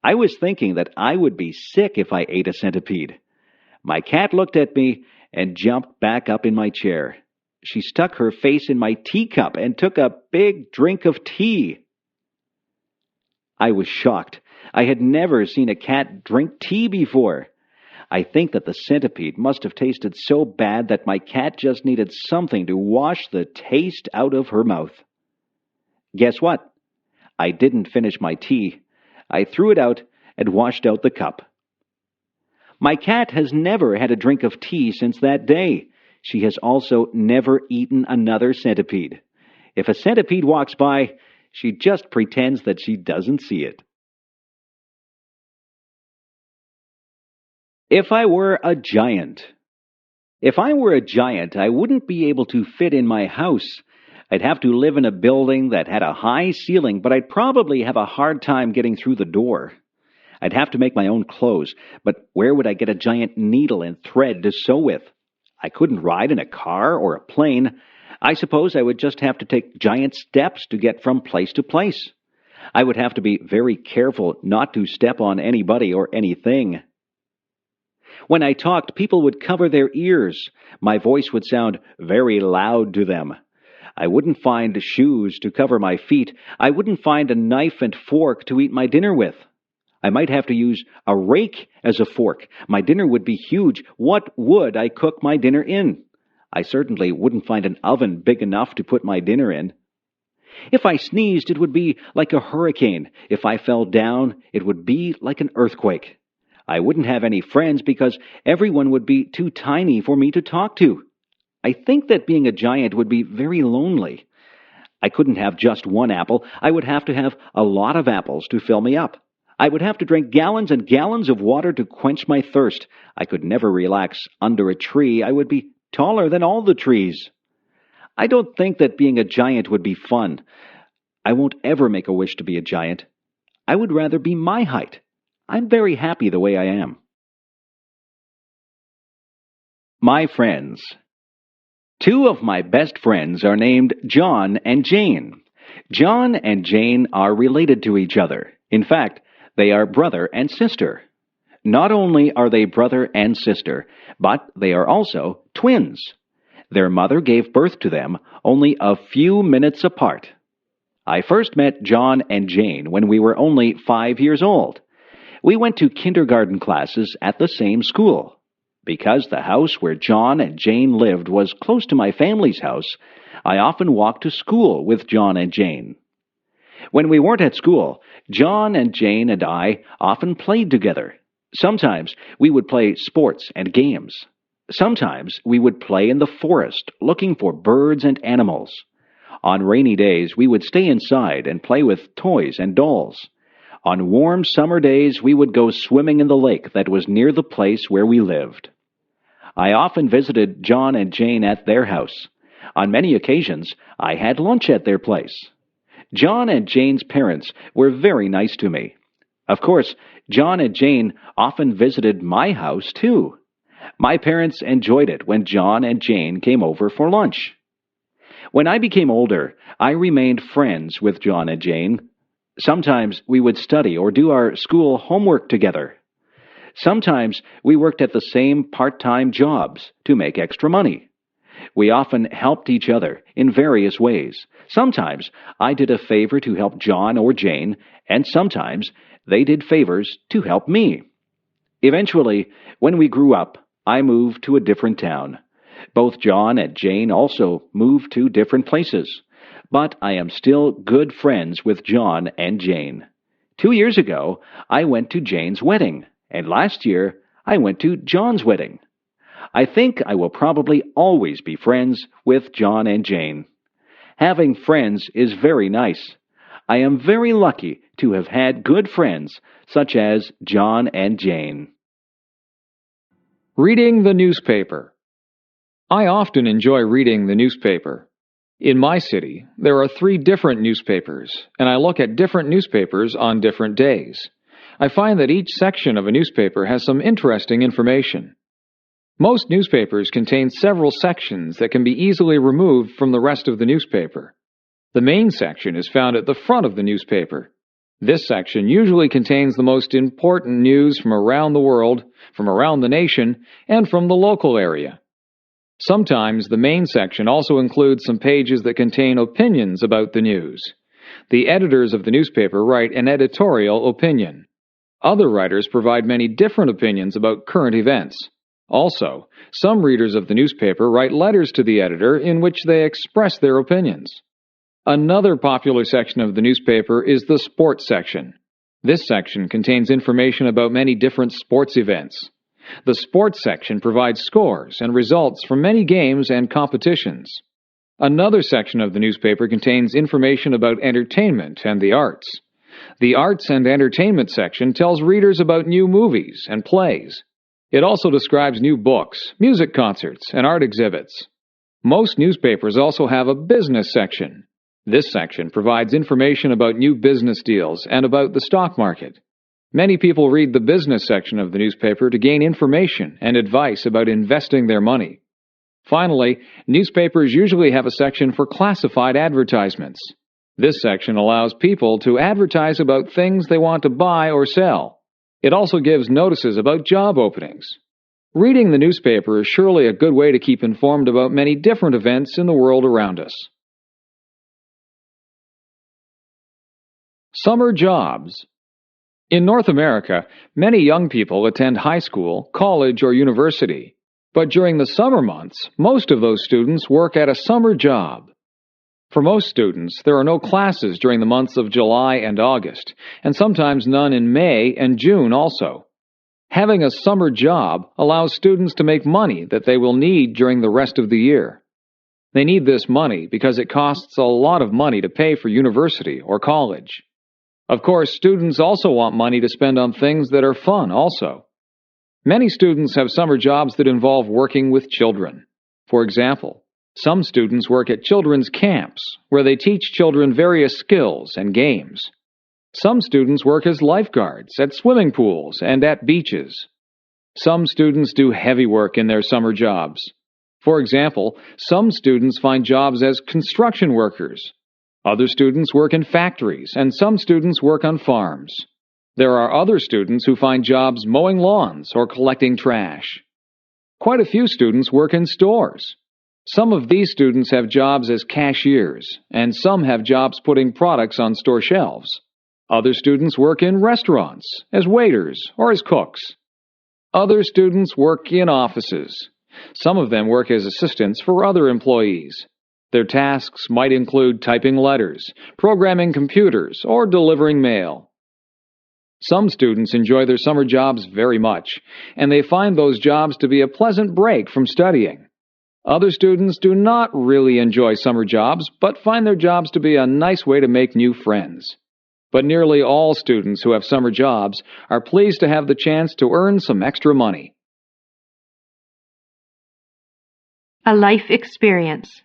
I was thinking that I would be sick if I ate a centipede. My cat looked at me and jumped back up in my chair. She stuck her face in my teacup and took a big drink of tea. I was shocked. I had never seen a cat drink tea before. I think that the centipede must have tasted so bad that my cat just needed something to wash the taste out of her mouth. Guess what? I didn't finish my tea. I threw it out and washed out the cup. My cat has never had a drink of tea since that day. She has also never eaten another centipede. If a centipede walks by, she just pretends that she doesn't see it. If I were a giant. If I were a giant, I wouldn't be able to fit in my house. I'd have to live in a building that had a high ceiling, but I'd probably have a hard time getting through the door. I'd have to make my own clothes, but where would I get a giant needle and thread to sew with? I couldn't ride in a car or a plane. I suppose I would just have to take giant steps to get from place to place. I would have to be very careful not to step on anybody or anything. When I talked, people would cover their ears. My voice would sound very loud to them. I wouldn't find shoes to cover my feet. I wouldn't find a knife and fork to eat my dinner with. I might have to use a rake as a fork. My dinner would be huge. What would I cook my dinner in? I certainly wouldn't find an oven big enough to put my dinner in. If I sneezed, it would be like a hurricane. If I fell down, it would be like an earthquake. I wouldn't have any friends because everyone would be too tiny for me to talk to. I think that being a giant would be very lonely. I couldn't have just one apple. I would have to have a lot of apples to fill me up. I would have to drink gallons and gallons of water to quench my thirst. I could never relax under a tree. I would be taller than all the trees. I don't think that being a giant would be fun. I won't ever make a wish to be a giant. I would rather be my height. I'm very happy the way I am. My friends. 2 of my best friends are named John and Jane. John and Jane are related to each other. In fact, they are brother and sister. Not only are they brother and sister, but they are also twins. Their mother gave birth to them only a few minutes apart. I first met John and Jane when we were only 5 years old. We went to kindergarten classes at the same school. Because the house where John and Jane lived was close to my family's house, I often walked to school with John and Jane. When we weren't at school, John and Jane and I often played together. Sometimes we would play sports and games. Sometimes we would play in the forest, looking for birds and animals. On rainy days, we would stay inside and play with toys and dolls. On warm summer days, we would go swimming in the lake that was near the place where we lived. I often visited John and Jane at their house. On many occasions, I had lunch at their place. John and Jane's parents were very nice to me. Of course, John and Jane often visited my house, too. My parents enjoyed it when John and Jane came over for lunch. When I became older, I remained friends with John and Jane. Sometimes we would study or do our school homework together. Sometimes we worked at the same part-time jobs to make extra money. We often helped each other in various ways. Sometimes I did a favor to help John or Jane, and sometimes they did favors to help me. Eventually, when we grew up, I moved to a different town. Both John and Jane also moved to different places. But I am still good friends with John and Jane. 2 years ago, I went to Jane's wedding, and last year, I went to John's wedding. I think I will probably always be friends with John and Jane. Having friends is very nice. I am very lucky to have had good friends such as John and Jane. Reading the newspaper. I often enjoy reading the newspaper. In my city, there are 3 different newspapers, and I look at different newspapers on different days. I find that each section of a newspaper has some interesting information. Most newspapers contain several sections that can be easily removed from the rest of the newspaper. The main section is found at the front of the newspaper. This section usually contains the most important news from around the world, from around the nation, and from the local area. Sometimes the main section also includes some pages that contain opinions about the news. The editors of the newspaper write an editorial opinion. Other writers provide many different opinions about current events. Also, some readers of the newspaper write letters to the editor in which they express their opinions. Another popular section of the newspaper is the sports section. This section contains information about many different sports events. The sports section provides scores and results from many games and competitions. Another section of the newspaper contains information about entertainment and the arts. The arts and entertainment section tells readers about new movies and plays. It also describes new books, music concerts, and art exhibits. Most newspapers also have a business section. This section provides information about new business deals and about the stock market. Many people read the business section of the newspaper to gain information and advice about investing their money. Finally, newspapers usually have a section for classified advertisements. This section allows people to advertise about things they want to buy or sell. It also gives notices about job openings. Reading the newspaper is surely a good way to keep informed about many different events in the world around us. Summer jobs. In North America, many young people attend high school, college, or university. But during the summer months, most of those students work at a summer job. For most students, there are no classes during the months of July and August, and sometimes none in May and June also. Having a summer job allows students to make money that they will need during the rest of the year. They need this money because it costs a lot of money to pay for university or college. Of course, students also want money to spend on things that are fun also. Many students have summer jobs that involve working with children. For example, some students work at children's camps, where they teach children various skills and games. Some students work as lifeguards at swimming pools and at beaches. Some students do heavy work in their summer jobs. For example, some students find jobs as construction workers. Other students work in factories, and some students work on farms. There are other students who find jobs mowing lawns or collecting trash. Quite a few students work in stores. Some of these students have jobs as cashiers, and some have jobs putting products on store shelves. Other students work in restaurants, as waiters or as cooks. Other students work in offices. Some of them work as assistants for other employees. Their tasks might include typing letters, programming computers, or delivering mail. Some students enjoy their summer jobs very much, and they find those jobs to be a pleasant break from studying. Other students do not really enjoy summer jobs, but find their jobs to be a nice way to make new friends. But nearly all students who have summer jobs are pleased to have the chance to earn some extra money. A life experience.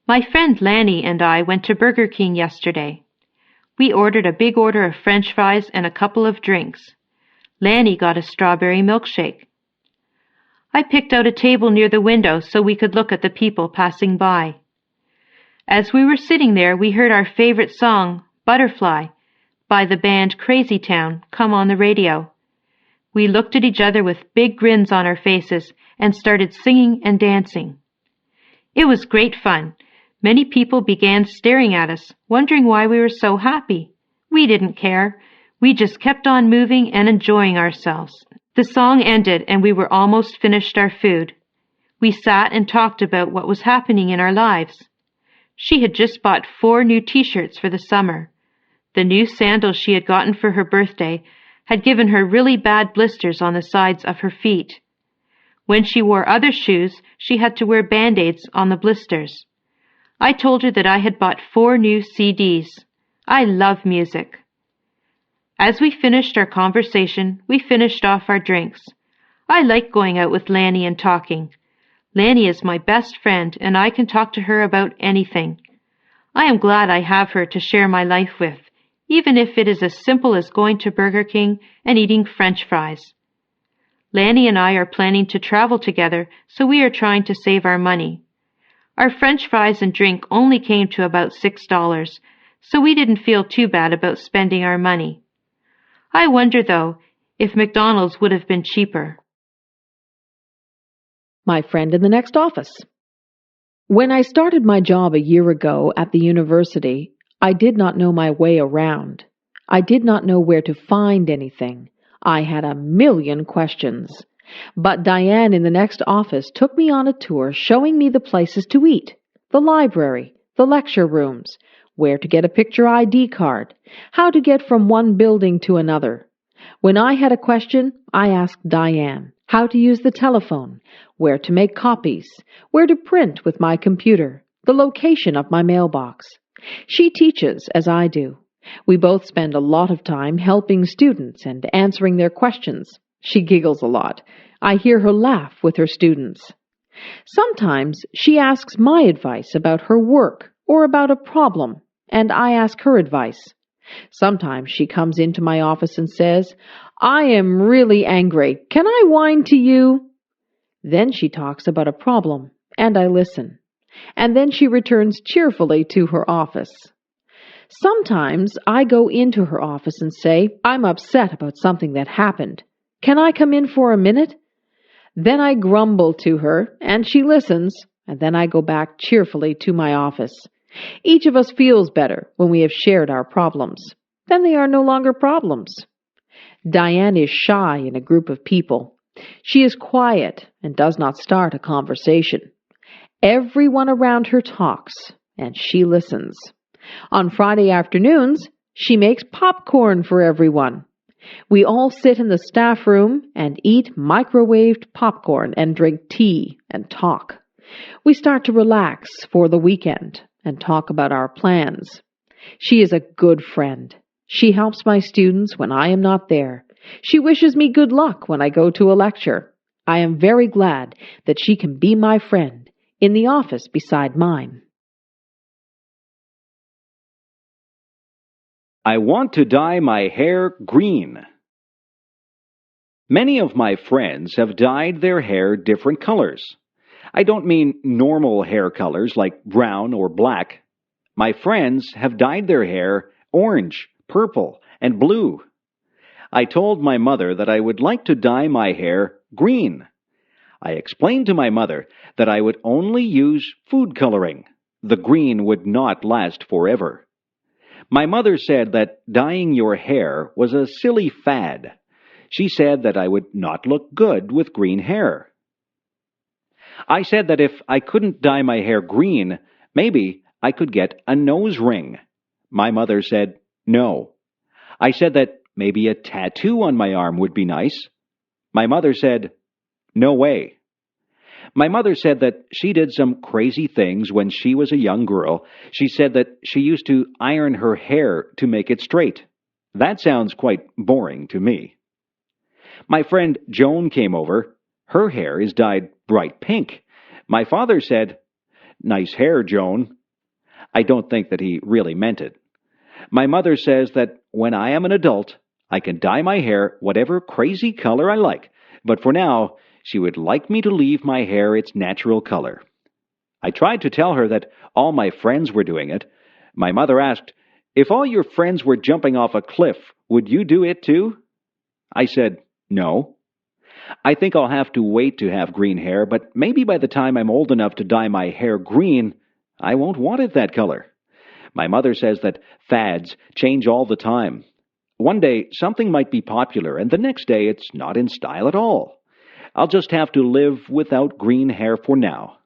My friend Lanny and I went to Burger King yesterday. We ordered a big order of French fries and a couple of drinks. Lanny got a strawberry milkshake. I picked out a table near the window so we could look at the people passing by. As we were sitting there, we heard our favorite song, Butterfly, by the band Crazy Town, come on the radio. We looked at each other with big grins on our faces and started singing and dancing. It was great fun. Many people began staring at us, wondering why we were so happy. We didn't care. We just kept on moving and enjoying ourselves. The song ended and we were almost finished our food. We sat and talked about what was happening in our lives. She had just bought 4 new t-shirts for the summer. The new sandals she had gotten for her birthday had given her really bad blisters on the sides of her feet. When she wore other shoes, she had to wear band-aids on the blisters. I told her that I had bought 4 new CDs. I love music. As we finished our conversation, we finished off our drinks. I like going out with Lanny and talking. Lanny is my best friend, and I can talk to her about anything. I am glad I have her to share my life with, even if it is as simple as going to Burger King and eating French fries. Lanny and I are planning to travel together, so we are trying to save our money. Our French fries and drink only came to about $6, so we didn't feel too bad about spending our money. I wonder, though, if McDonald's would have been cheaper. My friend in the next office. When I started my job a year ago at the university, I did not know my way around. I did not know where to find anything. I had a million questions. But Diane in the next office took me on a tour showing me the places to eat, the library, the lecture rooms, where to get a picture ID card, how to get from one building to another. When I had a question, I asked Diane how to use the telephone, where to make copies, where to print with my computer, the location of my mailbox. She teaches as I do. We both spend a lot of time helping students and answering their questions. She giggles a lot. I hear her laugh with her students. Sometimes she asks my advice about her work or about a problem, and I ask her advice. Sometimes she comes into my office and says, "I am really angry. Can I whine to you?" Then she talks about a problem, and I listen. And then she returns cheerfully to her office. Sometimes I go into her office and say, "I'm upset about something that happened. Can I come in for a minute?" Then I grumble to her, and she listens, and then I go back cheerfully to my office. Each of us feels better when we have shared our problems. Then they are no longer problems. Diane is shy in a group of people. She is quiet and does not start a conversation. Everyone around her talks, and she listens. On Friday afternoons, she makes popcorn for everyone. We all sit in the staff room and eat microwaved popcorn and drink tea and talk. We start to relax for the weekend and talk about our plans. She is a good friend. She helps my students when I am not there. She wishes me good luck when I go to a lecture. I am very glad that she can be my friend in the office beside mine. I want to dye my hair green. Many of my friends have dyed their hair different colors. I don't mean normal hair colors like brown or black. My friends have dyed their hair orange, purple, and blue. I told my mother that I would like to dye my hair green. I explained to my mother that I would only use food coloring. The green would not last forever. My mother said that dyeing your hair was a silly fad. She said that I would not look good with green hair. I said that if I couldn't dye my hair green, maybe I could get a nose ring. My mother said no. I said that maybe a tattoo on my arm would be nice. My mother said, "No way." My mother said that she did some crazy things when she was a young girl. She said that she used to iron her hair to make it straight. That sounds quite boring to me. My friend Joan came over. Her hair is dyed bright pink. My father said, "Nice hair, Joan." I don't think that he really meant it. My mother says that when I am an adult, I can dye my hair whatever crazy color I like, but for now, She would like me to leave my hair its natural color. I tried to tell her that all my friends were doing it. My mother asked, "If all your friends were jumping off a cliff, would you do it too?" I said, "No. I think I'll have to wait to have green hair, but maybe by the time I'm old enough to dye my hair green, I won't want it that color." My mother says that fads change all the time. One day, something might be popular, and the next day it's not in style at all. I'll just have to live without green hair for now.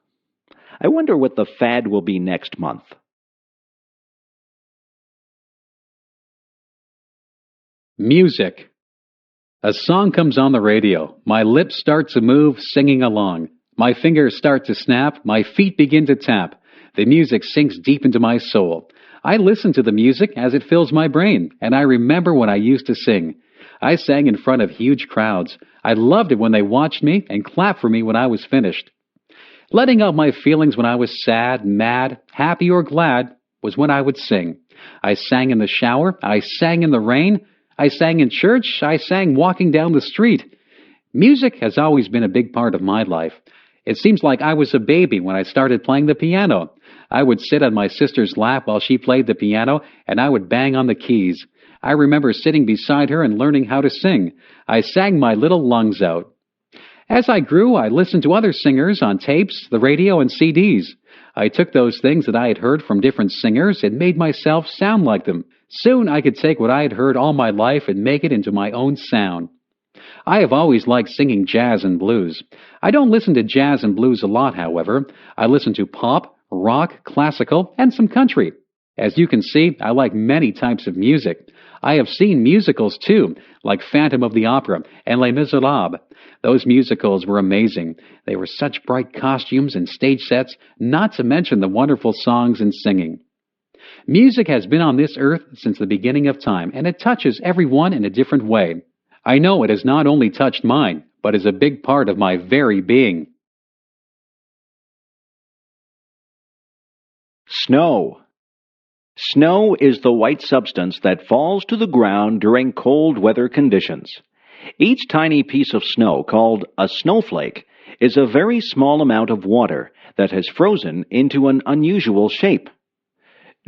I wonder what the fad will be next month. Music. A song comes on the radio. My lips start to move, singing along. My fingers start to snap. My feet begin to tap. The music sinks deep into my soul. I listen to the music as it fills my brain, and I remember when I used to sing. I sang in front of huge crowds. I loved it when they watched me and clapped for me when I was finished. Letting out my feelings when I was sad, mad, happy, or glad was when I would sing. I sang in the shower. I sang in the rain. I sang in church. I sang walking down the street. Music has always been a big part of my life. It seems like I was a baby when I started playing the piano. I would sit on my sister's lap while she played the piano, and I would bang on the keys. I remember sitting beside her and learning how to sing. I sang my little lungs out. As I grew, I listened to other singers on tapes, the radio, and CDs. I took those things that I had heard from different singers and made myself sound like them. Soon I could take what I had heard all my life and make it into my own sound. I have always liked singing jazz and blues. I don't listen to jazz and blues a lot, however. I listen to pop, rock, classical, and some country. As you can see, I like many types of music. I have seen musicals too, like Phantom of the Opera and Les Miserables. Those musicals were amazing. They were such bright costumes and stage sets, not to mention the wonderful songs and singing. Music has been on this earth since the beginning of time, and it touches everyone in a different way. I know it has not only touched mine, but is a big part of my very being. Snow. Snow is the white substance that falls to the ground during cold weather conditions. Each tiny piece of snow, called a snowflake, is a very small amount of water that has frozen into an unusual shape.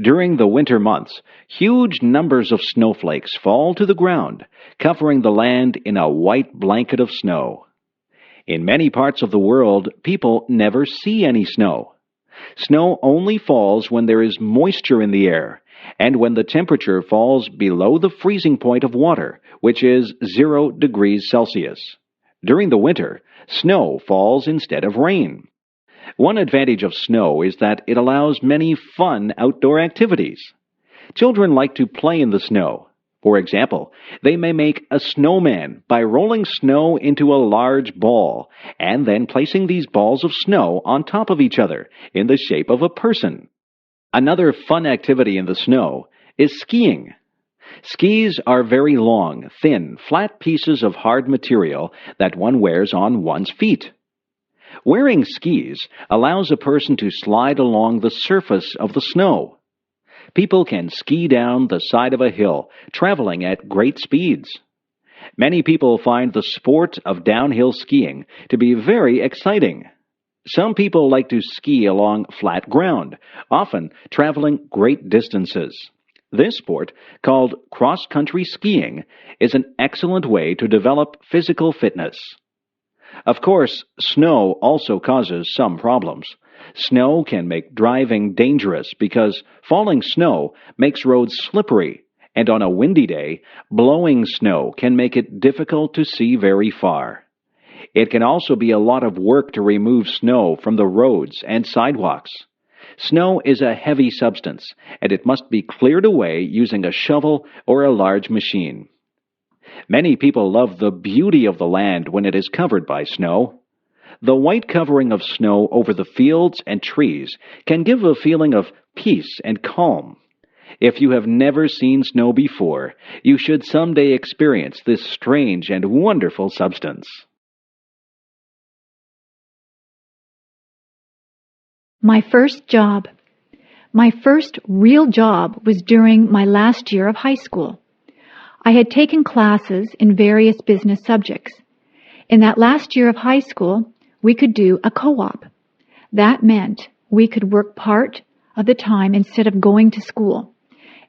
During the winter months, huge numbers of snowflakes fall to the ground, covering the land in a white blanket of snow. In many parts of the world, people never see any snow. Snow only falls when there is moisture in the air, and when the temperature falls below the freezing point of water, which is 0 degrees Celsius. During the winter, snow falls instead of rain. One advantage of snow is that it allows many fun outdoor activities. Children like to play in the snow. For example, they may make a snowman by rolling snow into a large ball and then placing these balls of snow on top of each other in the shape of a person. Another fun activity in the snow is skiing. Skis are very long, thin, flat pieces of hard material that one wears on one's feet. Wearing skis allows a person to slide along the surface of the snow. People can ski down the side of a hill, traveling at great speeds. Many people find the sport of downhill skiing to be very exciting. Some people like to ski along flat ground, often traveling great distances. This sport, called cross-country skiing, is an excellent way to develop physical fitness. Of course, snow also causes some problems. Snow can make driving dangerous because falling snow makes roads slippery, and on a windy day, blowing snow can make it difficult to see very far. It can also be a lot of work to remove snow from the roads and sidewalks. Snow is a heavy substance, and it must be cleared away using a shovel or a large machine. Many people love the beauty of the land when it is covered by snow. The white covering of snow over the fields and trees can give a feeling of peace and calm. If you have never seen snow before, you should someday experience this strange and wonderful substance. My first job. My first real job was during my last year of high school. I had taken classes in various business subjects. In that last year of high school, we could do a co-op. That meant we could work part of the time instead of going to school.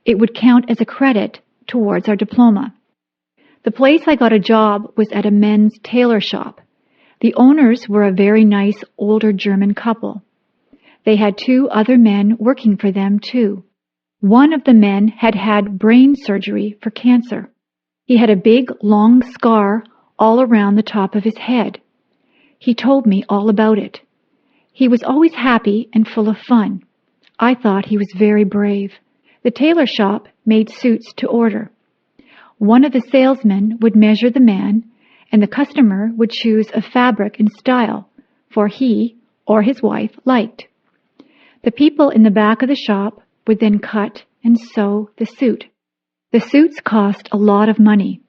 It would count as a credit towards our diploma. The place I got a job was at a men's tailor shop. The owners were a very nice older German couple. They had 2 other men working for them too. One of the men had had brain surgery for cancer. He had a big, long scar all around the top of his head. He told me all about it. He was always happy and full of fun. I thought he was very brave. The tailor shop made suits to order. One of the salesmen would measure the man, and the customer would choose a fabric and style for he or his wife liked. The people in the back of the shop would then cut and sew the suit. The suits cost a lot of money.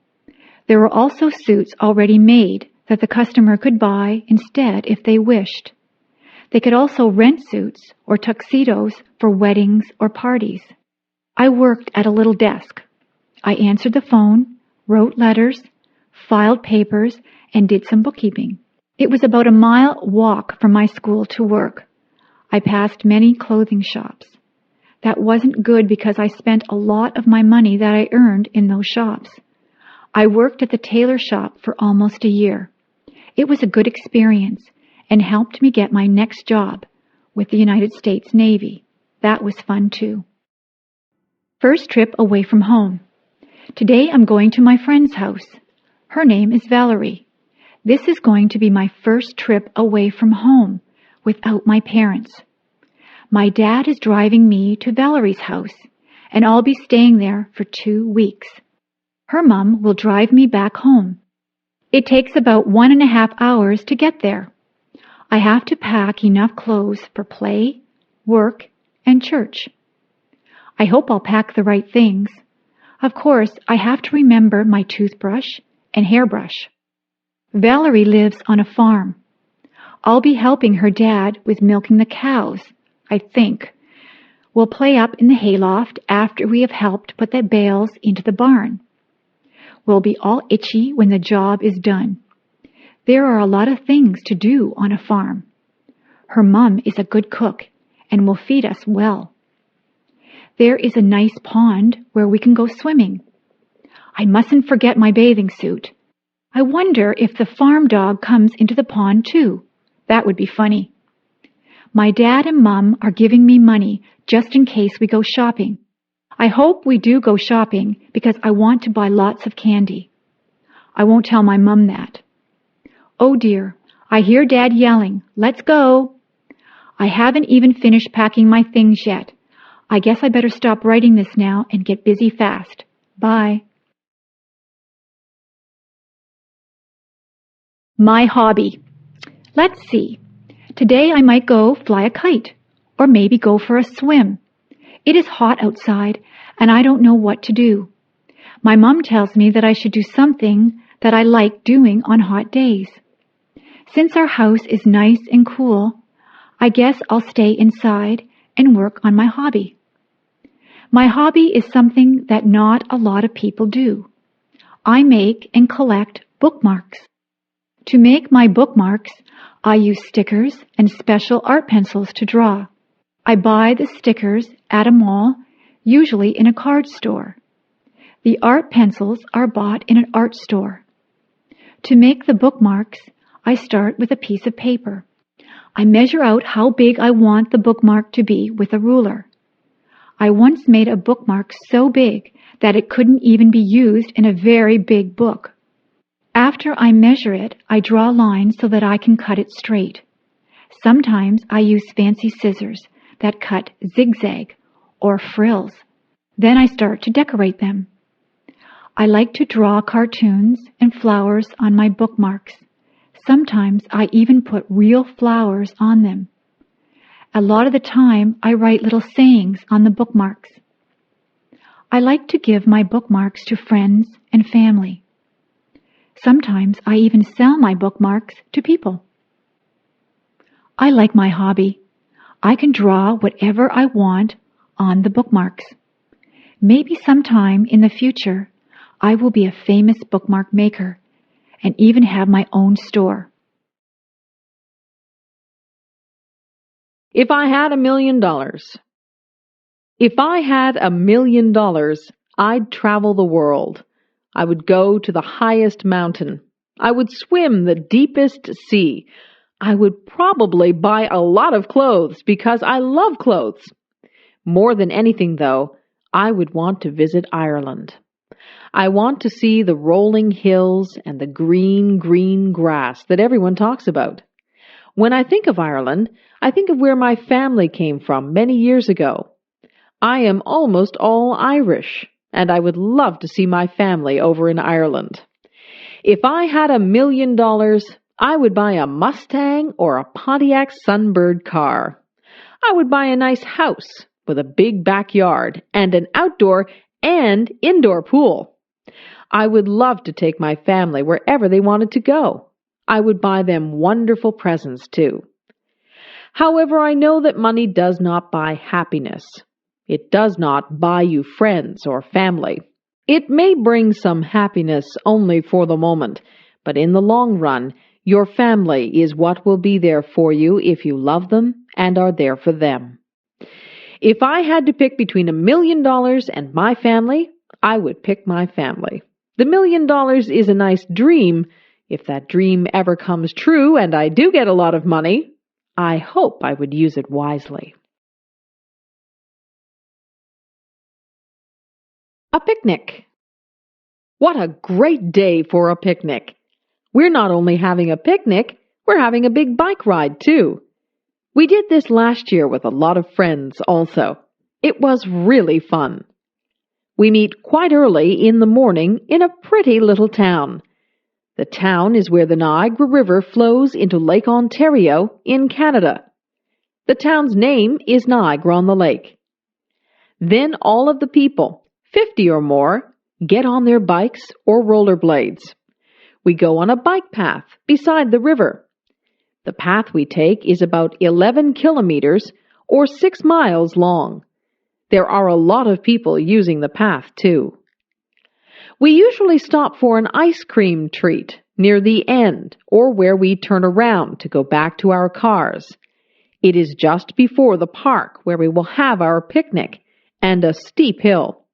There were also suits already made that the customer could buy instead if they wished. They could also rent suits or tuxedos for weddings or parties. I worked at a little desk. I answered the phone, wrote letters, filed papers, and did some bookkeeping. It was about a mile walk from my school to work. I passed many clothing shops. That wasn't good because I spent a lot of my money that I earned in those shops. I worked at the tailor shop for almost a year. It was a good experience and helped me get my next job with the United States Navy. That was fun too. First trip away from home. Today I'm going to my friend's house. Her name is Valerie. This is going to be my first trip away from home without my parents. My dad is driving me to Valerie's house, and I'll be staying there for 2 weeks. Her mom will drive me back home. It takes about 1.5 hours to get there. I have to pack enough clothes for play, work, and church. I hope I'll pack the right things. Of course, I have to remember my toothbrush and hairbrush. Valerie lives on a farm. I'll be helping her dad with milking the cows, I think. We'll play up in the hayloft after we have helped put the bales into the barn. We'll be all itchy when the job is done. There are a lot of things to do on a farm. Her mom is a good cook and will feed us well. There is a nice pond where we can go swimming. I mustn't forget my bathing suit. I wonder if the farm dog comes into the pond too. That would be funny. My dad and mom are giving me money just in case we go shopping. I hope we do go shopping because I want to buy lots of candy. I won't tell my mom that. Oh dear, I hear Dad yelling, "Let's go!" I haven't even finished packing my things yet. I guess I better stop writing this now and get busy fast. Bye. My hobby. Let's see. Today I might go fly a kite, or maybe go for a swim. It is hot outside, and I don't know what to do. My mom tells me that I should do something that I like doing on hot days. Since our house is nice and cool, I guess I'll stay inside and work on my hobby. My hobby is something that not a lot of people do. I make and collect bookmarks. To make my bookmarks, I use stickers and special art pencils to draw. I buy the stickers at a mall, usually in a card store. The art pencils are bought in an art store. To make the bookmarks, I start with a piece of paper. I measure out how big I want the bookmark to be with a ruler. I once made a bookmark so big that it couldn't even be used in a very big book. After I measure it, I draw lines so that I can cut it straight. Sometimes I use fancy scissors that cut zigzag or frills. Then I start to decorate them. I like to draw cartoons and flowers on my bookmarks. Sometimes I even put real flowers on them. A lot of the time, I write little sayings on the bookmarks. I like to give my bookmarks to friends and family. Sometimes I even sell my bookmarks to people. I like my hobby. I can draw whatever I want on the bookmarks. Maybe sometime in the future, I will be a famous bookmark maker, and even have my own store. If I had $1 million. If I had $1 million, I'd travel the world. I would go to the highest mountain. I would swim the deepest sea. I would probably buy a lot of clothes because I love clothes. More than anything, though, I would want to visit Ireland. I want to see the rolling hills and the green, green grass that everyone talks about. When I think of Ireland, I think of where my family came from many years ago. I am almost all Irish, and I would love to see my family over in Ireland. If I had $1 million, I would buy a Mustang or a Pontiac Sunbird car. I would buy a nice house with a big backyard and an outdoor and indoor pool. I would love to take my family wherever they wanted to go. I would buy them wonderful presents too. However, I know that money does not buy happiness. It does not buy you friends or family. It may bring some happiness only for the moment, but in the long run, your family is what will be there for you if you love them and are there for them. If I had to pick between $1 million and my family, I would pick my family. The $1 million is a nice dream. If that dream ever comes true and I do get a lot of money, I hope I would use it wisely. A picnic. What a great day for a picnic. We're not only having a picnic, we're having a big bike ride too. We did this last year with a lot of friends also. It was really fun. We meet quite early in the morning in a pretty little town. The town is where the Niagara River flows into Lake Ontario in Canada. The town's name is Niagara-on-the-Lake. Then all of the people, 50 or more, get on their bikes or rollerblades. We go on a bike path beside the river. The path we take is about 11 kilometers or 6 miles long. There are a lot of people using the path too. We usually stop for an ice cream treat near the end or where we turn around to go back to our cars. It is just before the park where we will have our picnic and a steep hill.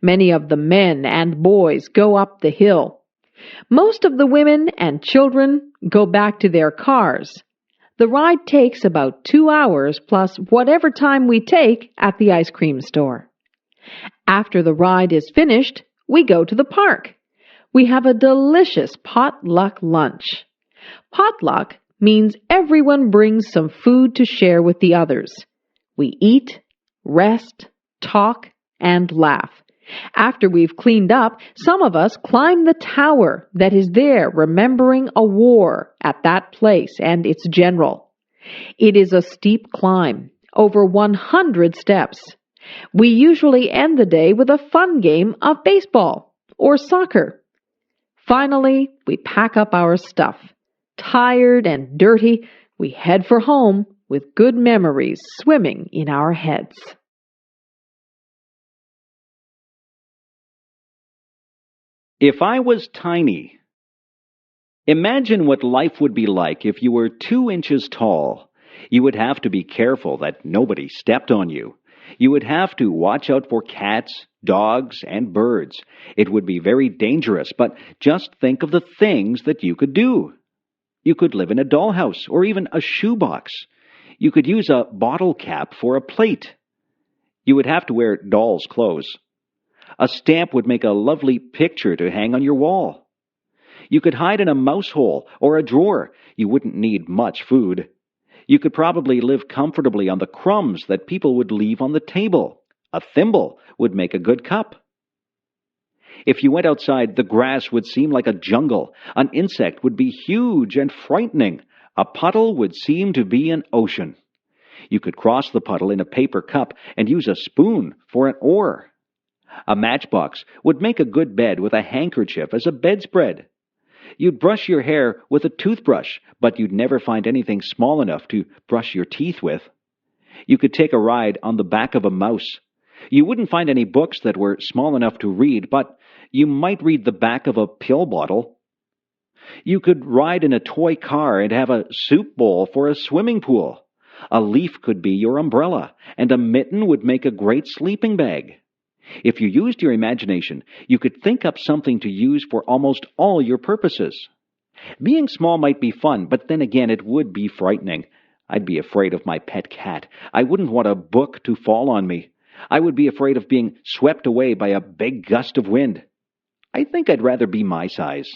Many of the men and boys go up the hill. Most of the women and children go back to their cars. The ride takes about 2 hours plus whatever time we take at the ice cream store. After the ride is finished, we go to the park. We have a delicious potluck lunch. Potluck means everyone brings some food to share with the others. We eat, rest, talk, and laugh. After we've cleaned up, some of us climb the tower that is there remembering a war at that place and its general. It is a steep climb, over 100 steps. We usually end the day with a fun game of baseball or soccer. Finally, we pack up our stuff. Tired and dirty, we head for home with good memories swimming in our heads. If I was tiny. Imagine what life would be like if you were 2 inches tall. You would have to be careful that nobody stepped on you. You would have to watch out for cats, dogs, and birds. It would be very dangerous, but just think of the things that you could do. You could live in a dollhouse or even a shoebox. You could use a bottle cap for a plate. You would have to wear doll's clothes. A stamp would make a lovely picture to hang on your wall. You could hide in a mouse hole or a drawer. You wouldn't need much food. You could probably live comfortably on the crumbs that people would leave on the table. A thimble would make a good cup. If you went outside, the grass would seem like a jungle. An insect would be huge and frightening. A puddle would seem to be an ocean. You could cross the puddle in a paper cup and use a spoon for an oar. A matchbox would make a good bed with a handkerchief as a bedspread. You'd brush your hair with a toothbrush, but you'd never find anything small enough to brush your teeth with. You could take a ride on the back of a mouse. You wouldn't find any books that were small enough to read, but you might read the back of a pill bottle. You could ride in a toy car and have a soup bowl for a swimming pool. A leaf could be your umbrella, and a mitten would make a great sleeping bag. If you used your imagination, you could think up something to use for almost all your purposes. Being small might be fun, but then again it would be frightening. I'd be afraid of my pet cat. I wouldn't want a book to fall on me. I would be afraid of being swept away by a big gust of wind. I think I'd rather be my size.